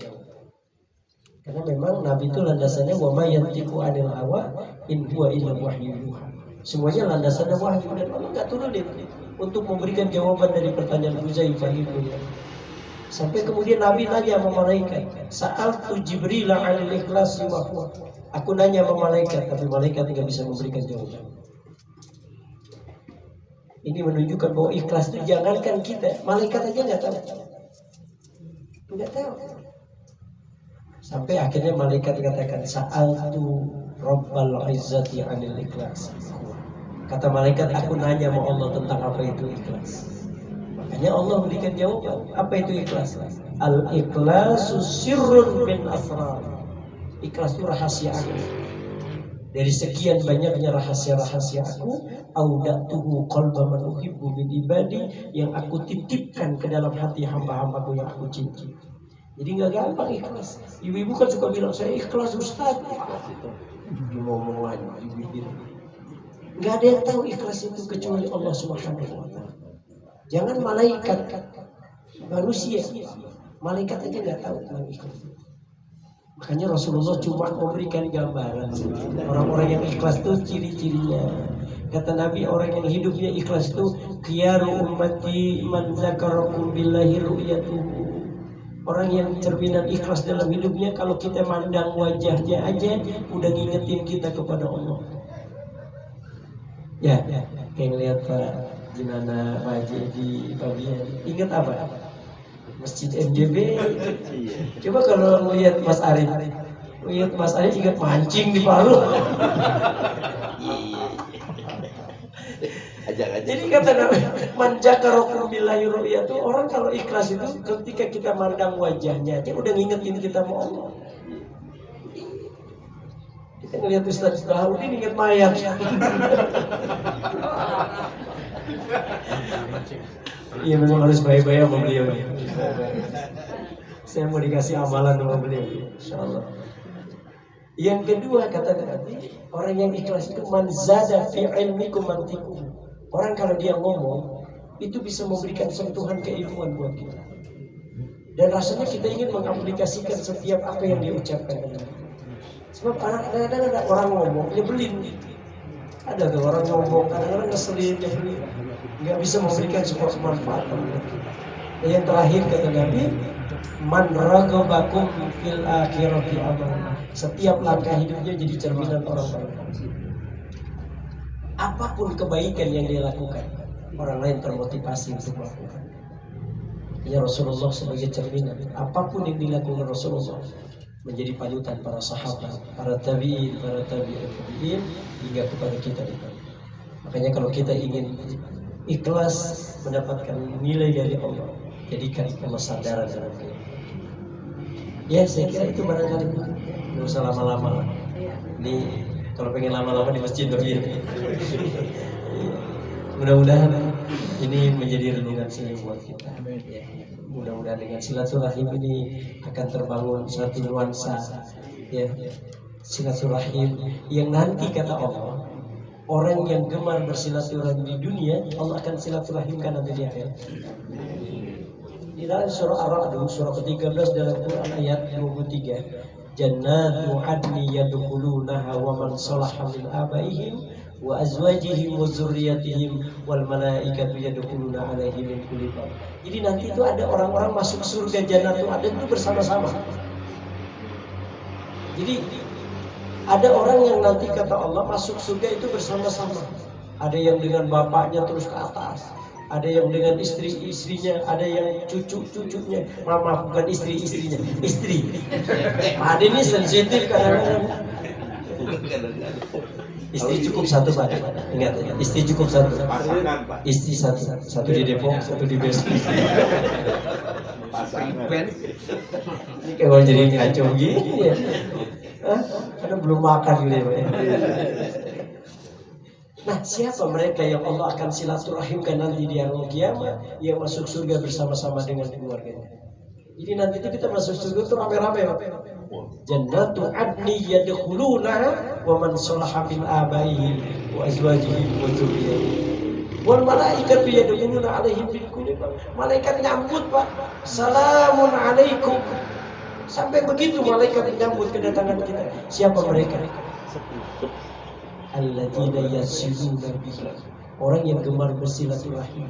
Karena memang Nabi itu landasannya wa ma yantiqu anil hawa in huwa illa wahyu yuha. Semuanya landasannya wahyu dan Allah nggak turun untuk memberikan jawaban dari pertanyaan Huzaifah ibnu Yaman. Sampai kemudian Nabi nanya sama malaikat, sa'altu Jibril 'anil ikhlasi wa huwa. Aku nanya sama malaikat, tapi malaikat tidak bisa memberikan jawaban. Ini menunjukkan bahwa ikhlas itu jangankan kita, malaikat aja nggak tahu. Nggak tahu. Sampai akhirnya malaikat katakan, sa'altu Rabbal Izzati 'anil ikhlas. Kata malaikat, aku nanya sama Allah tentang apa itu ikhlas. Makanya Allah berikan jawaban. Apa itu ikhlas? Al-ikhlasu sirrun min asrar. Ikhlas itu rahasia aku. Dari sekian banyaknya rahasia-rahasia aku, audatuhu qalba man uhibbu min ibadi, yang aku titipkan ke dalam hati hamba-hambaku yang aku cintai. Jadi nggak gampang ikhlas. Ibu-ibu kan suka bilang, saya ikhlas Ustaz. Ikhlas itu ngomong lagi di bibir. Nggak ada yang tahu ikhlas itu kecuali Allah Subhanahu wa Ta'ala. Jangan malaikat, manusia, malaikat aja nggak tahu tentang ikhlas. Makanya Rasulullah cuma memberikan gambaran orang-orang yang ikhlas itu ciri-cirinya. Kata Nabi, orang yang hidupnya ikhlas itu khiyaru ummati man zakarakum billahi ru'yatuhu. Orang yang cerminan ikhlas dalam hidupnya, kalau kita mandang wajahnya aja udah ngingetin kita kepada Allah. Ya, kayak ngeliat Pak Jinana Pak Haji di Pabian, ingat apa? Masjid MJB. Coba kalau melihat Mas Arif, lihat Mas Arif ingat mancing di Palu. Jadi kata Nabi, man zakarakum billahi ru'yatu, orang kalau ikhlas itu ketika kita mandang wajahnya aja udah ngingetin kita sama Allah. Kita ngelihat Ustaz Baharudin ingat mayat. Iya, memang harus baik-baik sama beliau. Saya mau dikasih amalan sama beliau, insyaallah. Yang kedua kata Nabi, orang yang ikhlas itu man zada fi ilmikum mantikum. Orang kalau dia ngomong itu bisa memberikan sentuhan keilmuan buat kita. Dan rasanya kita ingin mengaplikasikan setiap apa yang dia ucapkan. Sebab kadang-kadang ada orang ngomong nyebelin. Ada tuh orang ngomong kadang-kadang ngeselin, nyebelin. Nggak bisa memberikan sebuah manfaat. Yang terakhir kata Nabi, man ragabakum fil akhirati amal. Setiap langkah hidupnya jadi cerminan orang baik. Apapun kebaikan yang dia lakukan, orang lain termotivasi untuk melakukan. Ya Rasulullah sebagai cerminan. Apapun yang dilakukan Rasulullah menjadi panutan para sahabat, para tabi'in, para tabi'in hingga kepada kita ini. Makanya kalau kita ingin ikhlas mendapatkan nilai dari Allah, jadikan kesadaran dalam diri. Ya saya kira itu barangkali. Nggak usah lama-lama. Ini kalau pengen lama-lama di masjid begini. Mudah-mudahan ini menjadi renungan sini buat kita. Ya, mudah-mudahan dengan silaturahim ini akan terbangun suatu nuansa, ya, silaturahim yang nanti kata Allah, orang yang gemar bersilaturahim di dunia, Allah akan silaturahimkan nanti di akhirat. Di dalam surah Ar-Ra'd, surah ke-13 dalam Quran ayat 23, Jannatu adni yadkhulunaha wa man salaha min abaihim wa azwajihim wa dzurriyyatihim wal malaikatu yadkhuluna alaihim min kulli bab. Jadi nanti itu ada orang-orang masuk surga Jannatu Adn itu bersama-sama. Jadi ada orang yang nanti kata Allah masuk surga itu bersama-sama. Ada yang dengan bapaknya terus ke atas, ada yang dengan istri-istrinya, ada yang cucu-cucunya. Mama bukan istri-istrinya, istri. Ada ini sensitif kadang-kadang. Istri cukup satu Pak. Ingat, istri cukup satu. Istri satu di Depok, satu di Besok. Ini kayak orang jadi ngaco gini ya. Karena belum makan gitu ya. Nah, siapa mereka yang Allah akan silaturahimkan nanti di hari kiamat, yang masuk surga bersama-sama dengan keluarganya. Jadi nanti itu kita masuk surga itu rame-rame, Pak. Jannatu adni yadkhuluna wa man salaha min abaihim wa azwajihim wa dzurriyyatihim. Wal malaikatu yadkhuluna alaihim min kulli bab. Malaikat nyambut, Pak. Salamun alaikum. Sampai begitu malaikat menyambut kedatangan kita. Siapa mereka? Alladzina yasiluna bihi. Orang yang gemar bersilaturahim.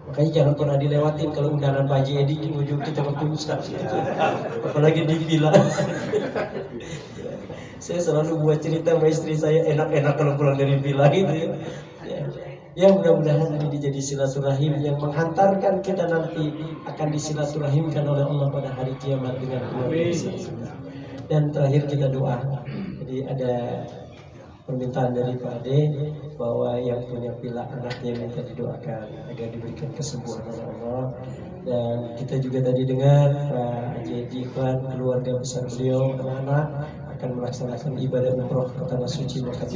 Makanya jangan pernah dilewatin kalau undangan Pak Haji Edi di ujung kita ketemu Ustaz. Apalagi di villa. Saya selalu buat cerita sama istri saya, enak-enak kalau pulang dari villa gitu ya. Ya mudah-mudahan ini jadi silaturahim yang menghantarkan kita nanti akan disilaturahimkan oleh Allah pada hari kiamat dengan keluarga. Dan terakhir kita doa. Jadi ada permintaan dari Pak Ade bahwa yang punya pila anaknya minta didoakan agar diberikan kesembuhan oleh Allah. Dan kita juga tadi dengar Pak Haji Ikhwan, keluarga besar beliau, anak-anak akan melaksanakan ibadah umroh ke tanah suci Mekah.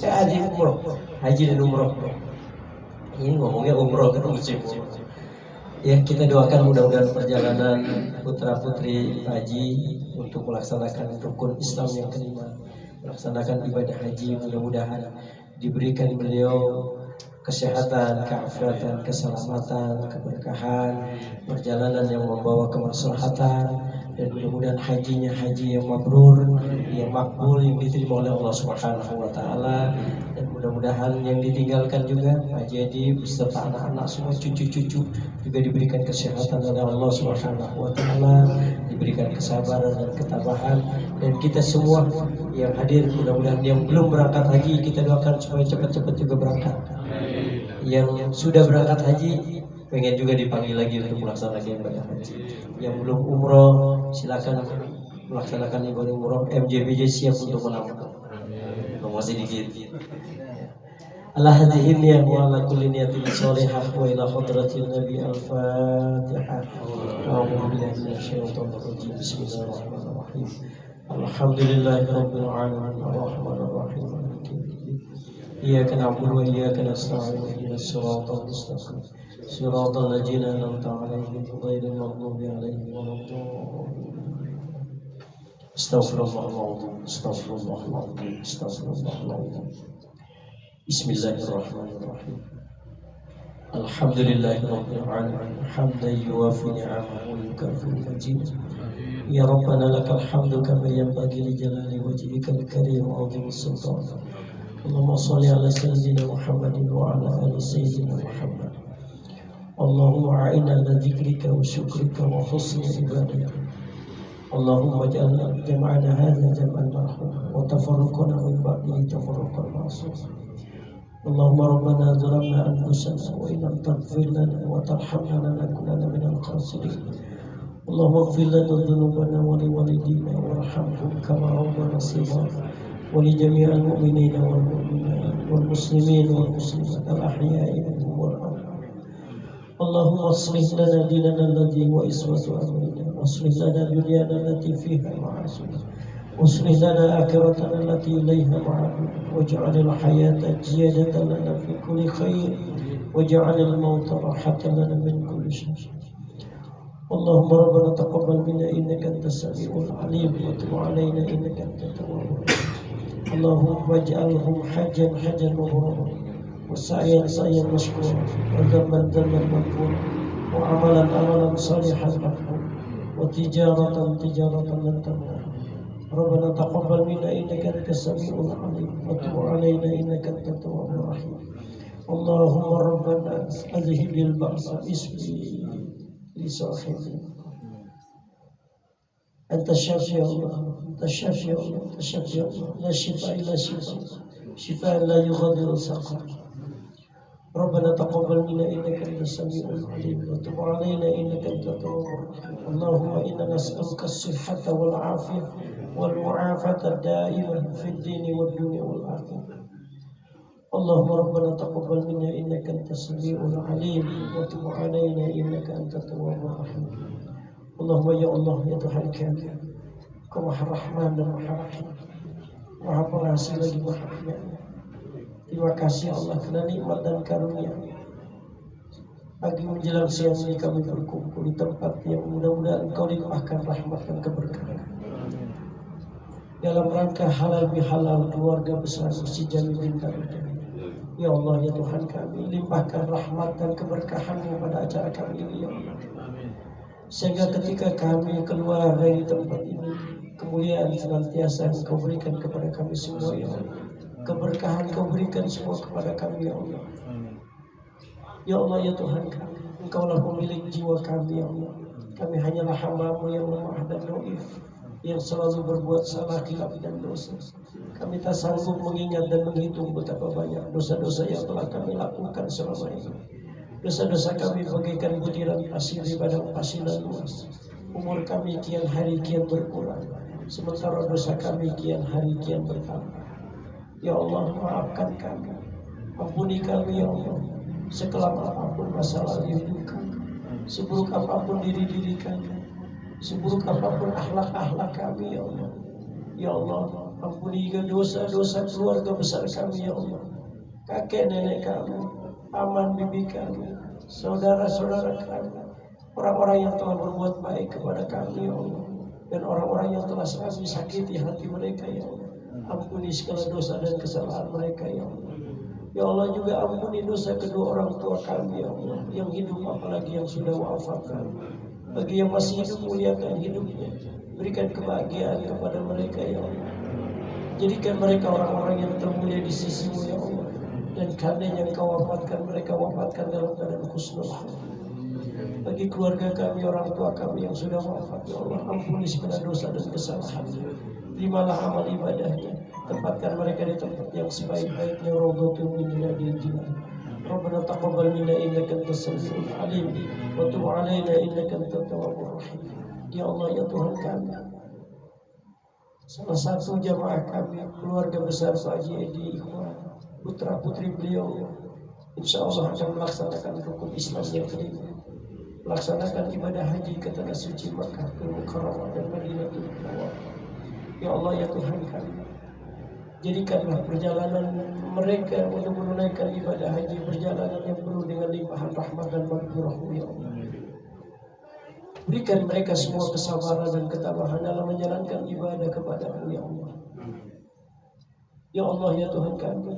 Haji umroh, haji dan umroh. Ini ngomongnya umroh kan musim. Ya kita doakan mudah-mudahan perjalanan putra putri Haji untuk melaksanakan rukun Islam yang kelima, melaksanakan ibadah haji, mudah-mudahan diberikan beliau kesehatan, keafiatan, keselamatan, keberkahan, perjalanan yang membawa kemaslahatan, dan mudah-mudahan hajinya haji yang mabrur, yang makbul, yang diterima oleh Allah Subhanahu wa taala. Dan mudah-mudahan yang ditinggalkan juga Haji Edi beserta anak-anak semua, cucu-cucu juga diberikan kesehatan oleh Allah Subhanahu wa taala, diberikan kesabaran dan ketabahan. Dan kita semua yang hadir, mudah-mudahan yang belum berangkat haji kita doakan supaya cepat-cepat juga berangkat. Yang sudah berangkat haji pengen juga dipanggil lagi untuk melaksanakan ibadah haji. Yang belum umroh silakan melaksanakan ibadah umroh. MJBJ siap untuk menampung. Masih dikit. Allah hadihimnya wa ala kulli niyatin sholihah wa ila hadratin Nabi al-Fatihah. A'udzu billahi minasyaitonir rajim. Bismillahirrahmanirrahim. Alhamdulillahirabbil alamin arrahmanir rahim. Iyyaka na'budu wa iyyaka nasta'in. Ihdinas siratal mustaqim. Siratal ladzina an'amta 'alaihim ghairil maghdubi 'alaihim waladdallin. Astaghfirullahaladzim. Astaghfirullahaladzim. Astaghfirullahaladzim. Bismillahirrahmanirrahim. Alhamdulillahirabbil alamin. Hamdan yuwafi ni'amahu wa yukafi majidah. Ya Rabbana lakal hamdu kama yanbaghi li jalali wajhikal karim wa 'azimi sultan. Allahumma shalli ala sayyidina Muhammadin wa ala ali sayyidina Muhammad. اللهم أعنا على ذكرك وشكرك وحسن عبادتك. اللهم اجعل جمعنا هذا جمعا مرحوما وتفرقنا من بعده تفرقا معصوما. اللهم ربنا ظلمنا أنفسنا وإن لم تغفر لنا وترحمنا لنكونن من الخاسرين. اللهم اغفر لنا ذنوبنا ولوالدينا وارحمهم كما ربنا صغارا ولجميع المؤمنين والمؤمنات والمسلمين والمسلمات الأحياء منهم والأموات. اللهم اصلح لنا ديننا الذي هو عصمة أمرنا واصلح لنا دنيانا التي فيها معاشنا واصلح لنا آخرتنا التي إليها معادنا واجعل الحياة زيادة لنا في كل خير واجعل الموت راحة لنا من كل شر. اللهم ربنا تقبل منا إنك أنت السميع العليم وتب علينا إنك أنت التواب الرحيم. اللهم اجعلهم حجا حجا مبرورا وسعيا سعيا مشكورا وذنبا ذنبا مغفورا وعملا عملا صالحا مقبولا وتجارة تجارة لن تنفع. ربنا تقبل منا إنك أنت السميع العليم وتب علينا إنك أنت التواب الرحيم. اللهم ربنا أذهب البأس اسمي لصاحبه. أنت الشافي يا الله، أنت الشافي يا الله، أنت الشافي يا الله، لا شفاء إلا شفاء، شفاء لا يغادر سقما. ربنا تقبل منا إنك أنت السميع العليم وتب علينا إنك أنت التواب الرحيم. اللهم إنا نسألك الصحة والعافية والمعافاة الدائمة في الدين والدنيا والآخرة. اللهم ربنا تقبل منا إنك أنت السميع العليم وتب علينا إنك أنت التواب الرحيم. اللهم يا الله ya Tuhan kami, Kau Maha Rahman dan Maha Rahim, Maha Pengasih lagi Maha Penyayang. Terima kasih Allah karena nikmat dan karunia. Pagi menjelang siang ini kami berkumpul di tempat yang mudah-mudahan Engkau limpahkan rahmat dan keberkahan. Dalam rangka halal bihalal keluarga besar Masjid Jami Bintaro Jaya. Ya Allah ya Tuhan kami, limpahkan rahmat dan keberkahan-Mu pada acara kami ini ya Allah. Sehingga ketika kami keluar dari tempat ini, kemuliaan senantiasa Engkau berikan kepada kami semua ya Allah. Keberkahan Kau berikan semua kepada kami ya Allah. Ya Allah ya Tuhan kami, Engkaulah pemilik jiwa kami ya Allah. Kami hanyalah hamba-Mu yang lemah dan dhaif, yang selalu berbuat salah, khilaf dan dosa. Kami tak sanggup mengingat dan menghitung betapa banyak dosa-dosa yang telah kami lakukan selama ini. Dosa-dosa kami bagaikan butiran pasir di padang pasir dan luas. Umur kami kian hari kian berkurang, sementara dosa kami kian hari kian bertambah. Ya Allah, maafkan kami, ampuni kami ya Allah. Sekelam apapun masa lalu hidup kami, seburuk apapun diri kami, seburuk apapun akhlak kami ya Allah. Ya Allah, ampuni dosa-dosa keluarga besar kami ya Allah. Kakek nenek kami, paman bibi kami, saudara-saudara kami, orang-orang yang telah berbuat baik kepada kami ya Allah, dan orang-orang yang telah kami sakiti hati mereka ya Allah. Ampuni segala dosa dan kesalahan mereka ya Allah. Ya Allah, juga ampuni dosa kedua orang tua kami ya Allah, yang hidup apalagi yang sudah wafat. Bagi yang masih hidup, muliakan hidupnya, berikan kebahagiaan kepada mereka ya Allah. Jadikan mereka orang-orang yang termulia di sisi-Mu ya Allah. Dan karena yang Kau wafatkan, mereka wafatkan dalam keadaan husnul khatimah. Bagi keluarga kami, orang tua kami yang sudah wafat ya Allah, ampuni segala dosa dan kesalahan. Terimalah amal ibadahnya, tempatkan mereka di tempat yang sebaik-baiknya, raudhatun min riyadil jinan. Rabbana taqabbal minna innaka antas samiul alim wa tub alaina innaka antat tawwabur rahim. Ya Allah ya Tuhan kami, salah satu jamaah kami, keluarga besar Pak Haji Edi Ikhwan, putra putri beliau insya Allah akan melaksanakan rukun Islam yang kelima, melaksanakan ibadah haji ke tanah suci Makkah, Mukarramah dan Madinatul Munawwarah. Ya Allah ya Tuhan kami, jadikanlah perjalanan mereka untuk menunaikan ibadah haji perjalanan yang penuh dengan limpahan rahmat dan maghfirah-Mu ya Allah. Berikan mereka semua kesabaran dan ketabahan dalam menjalankan ibadah kepada-Mu ya Allah. Ya Allah ya Tuhan kami,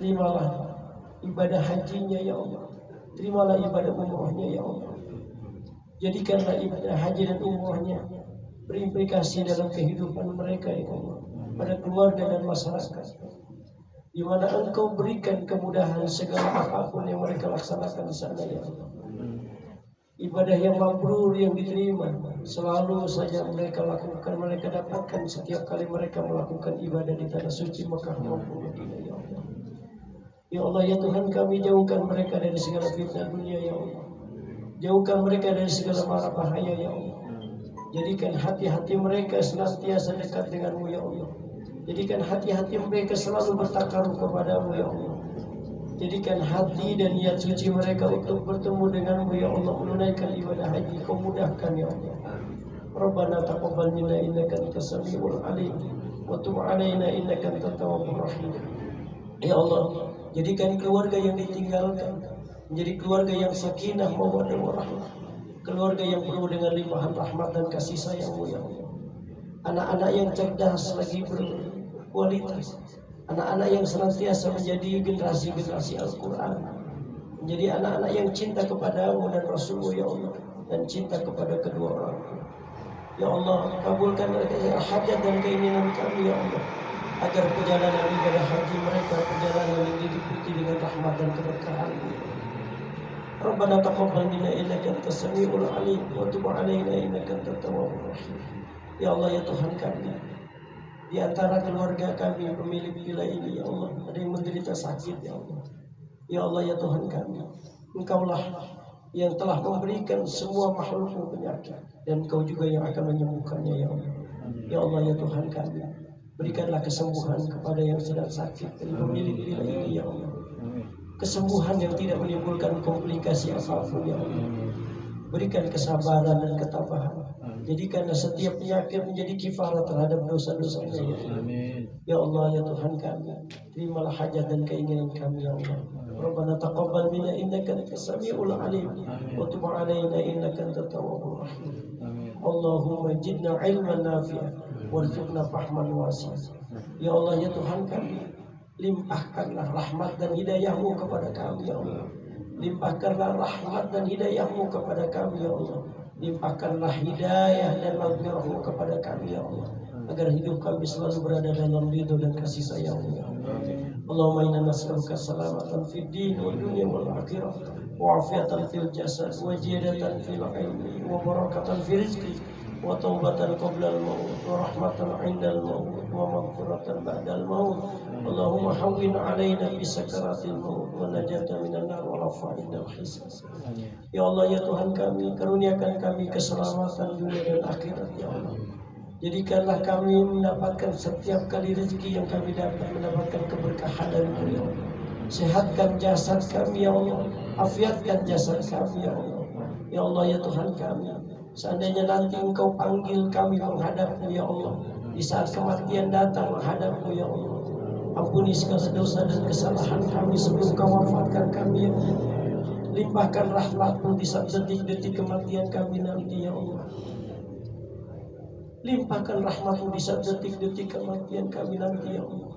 terimalah ibadah hajinya ya Allah, terimalah ibadah umrohnya ya Allah. Jadikanlah ibadah haji dan umrohnya berimplikasi dalam kehidupan mereka ya Allah, pada keluarga dan masyarakat, di mana Engkau berikan kemudahan segala apapun yang mereka laksanakan di sana ya Allah. ibadah yang mabrur yang diterima selalu saja mereka lakukan, mereka dapatkan setiap kali mereka melakukan ibadah di tanah suci Mekah maupun Madinah, ya Allah. Ya Allah, ya Tuhan kami, jauhkan mereka dari segala fitnah dunia, ya Allah. Jauhkan mereka dari segala mara bahaya, ya Allah. Jadikan hati-hati mereka senantiasa dekat denganmu, ya Allah. Jadikan hati-hati mereka selalu bertakarub kepadamu, ya Allah. Jadikan hati dan niat suci mereka untuk bertemu denganmu, ya Allah, menunaikan ibadah haji. Kau mudahkan, ya Allah. Rabbana taqabbal minna innaka antas samiul alim wa tub alaina innaka antat tawwabur rahim. Ya Allah, jadikan keluarga yang ditinggalkan menjadi keluarga yang sakinah mawaddah warahmah, keluarga yang penuh dengan limpahan rahmat dan kasih sayang-Mu, ya Allah. Anak-anak yang cerdas lagi berkualitas, anak-anak yang senantiasa menjadi generasi-generasi Al-Quran, menjadi anak-anak yang cinta kepada-Mu dan Rasul-Mu, ya Allah, dan cinta kepada kedua orang. Ya Allah, kabulkan hajat dan keinginan kami, ya Allah, agar perjalanan ibadah haji mereka perjalanan yang diliputi dengan rahmat dan keberkahan. Rabbana taqabbal minna innaka antas samiul alim wa tub alaina innaka antat tawwabur rahim. Ya Allah, ya Tuhan kami, di antara keluarga kami pemilik villa ini, ya Allah, ada yang menderita sakit, ya Allah. Ya Allah, ya Tuhan kami, Engkaulah yang telah memberikan semua makhluk penyakit, dan Engkau juga yang akan menyembuhkannya, ya Allah. Ya Allah, ya Tuhan kami, berikanlah kesembuhan kepada yang sedang sakit dari pemilik villa ini, ya Allah. Kesembuhan yang tidak menimbulkan komplikasi apapun, ya Allah. Berikan kesabaran dan ketabahan. Jadikanlah setiap penyakit menjadi kifarah terhadap dosa-dosanya, ya Allah. Ya Allah, ya Tuhan kami, terimalah hajat dan keinginan kami, ya Allah. Rabbana taqabbal minna innaka antas samiul alim wa tub alaina innaka antat tawwabur rahim. Allahumma zidna ilman nafi'an warzuqna fahman wasi'an. Ya Allah, ya Tuhan kami, limpahkanlah rahmat dan hidayah-Mu kepada kami, ya Allah. Limpahkanlah rahmat dan hidayah-Mu kepada kami, ya Allah. Limpahkanlah hidayah dan maghfirah-Mu kepada kami, ya Allah, agar hidup kami selalu berada dalam ridho dan kasih sayang-Mu, ya Allah. Allahumma inna nas'aluka salamatan fid din wal dunya wal akhirah wa afiatan fil jasad wa jidatan fil ilmi wa barakatan fil rizqi wa taubatan qabla al-maut wa rahmatan 'inda al-maut wa maghfiratan ba'da al-maut. Allahumma hawwin 'alaina bi sakaratil maut wa najatan minan nar wa rafa'in al-hisab. Ya Allah, ya Tuhan kami, karuniakan kami keselamatan dunia dan akhirat, ya Allah. Jadikanlah kami mendapatkan setiap kali rezeki yang kami dapat, mendapatkan keberkahan dari-Mu, ya Allah. Sehatkan jasad kami, ya Allah. Afiatkan jasad kami, ya Allah. Ya Allah, ya Tuhan kami, seandainya nanti Engkau panggil kami menghadap-Mu, ya Allah, di saat kematian datang menghadap-Mu, ya Allah, ampuni segala dosa dan kesalahan kami sebelum Kau wafatkan kami, ya Allah. Limpahkan rahmat-Mu di saat detik-detik kematian kami nanti, ya Allah. Limpahkan rahmat-Mu di saat detik-detik kematian kami nanti, ya Allah.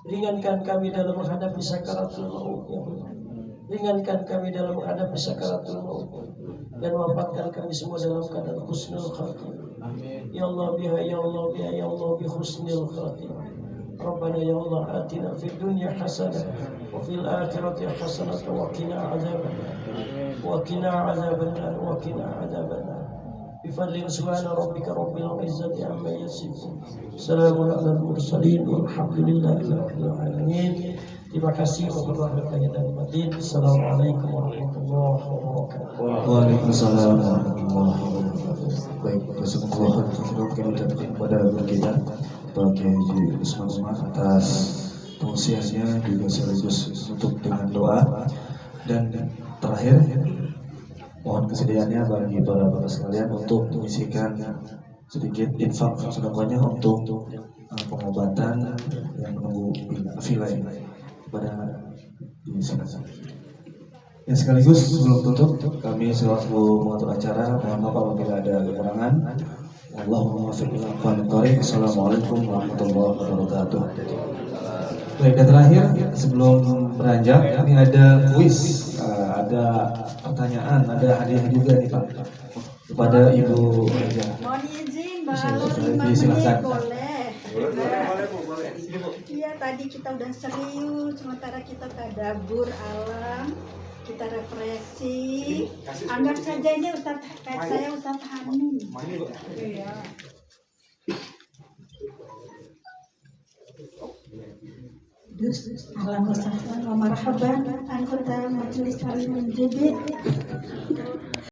Ringankan kami dalam menghadapi sakaratul maut, ya Allah. Ringankan kami dalam menghadapi sakaratul maut, dan wafatkan kami semua dalam keadaan husnul khatimah. Ya Allah biha, ya Allah biha, ya Allah bi husnul khatimah. Rabbana ya Allah atina fid dunya hasanah wa fil akhirati hasanah wa qina adzabannar wa qina adzabannar wa qina adzabannar. Bifadlin subhana rabbika rabbil izzati amma yasifun. Salamun alal mursalin walhamdulillahi rabbil alamin. Terima kasih warahmatullahi wabarakatuh. Assalamualaikum warahmatullahi wabarakatuh. Waalaikumsalam warahmatullahi wabarakatuh. Baik, jazakumullah khairan kami ucapkan kepada guru kita Pak Kiai Haji Usman Umar atas tausiahnya juga sekaligus untuk dengan doa. Dan terakhir, mohon kesediaannya bagi para bapak sekalian untuk mengisikan sedikit infak sedekahnya untuk pengobatan yang menunggu villa ini pada di sini. Ya, sekaligus sebelum tutup, kami selaku mengatur acara mohon maaf apabila ada kekurangan. Allahumma waffiq ila aqwamit thoriq. Assalamualaikum warahmatullahi wabarakatuh. Baik, dan terakhir sebelum beranjak, ini ada kuis, ada pertanyaan, ada hadiah juga nih Pak kepada Ibu Raja. Mohon izin Bang, Silakan. boleh. Iya, tadi kita udah serius, sementara kita tadabur alam, kita refleksi. Anggap saja ini Ustadz, kayak saya Ustadz Hanum. Iya. Ahlan wa sahlan wa marhaban anggota majelis taklim Jibit.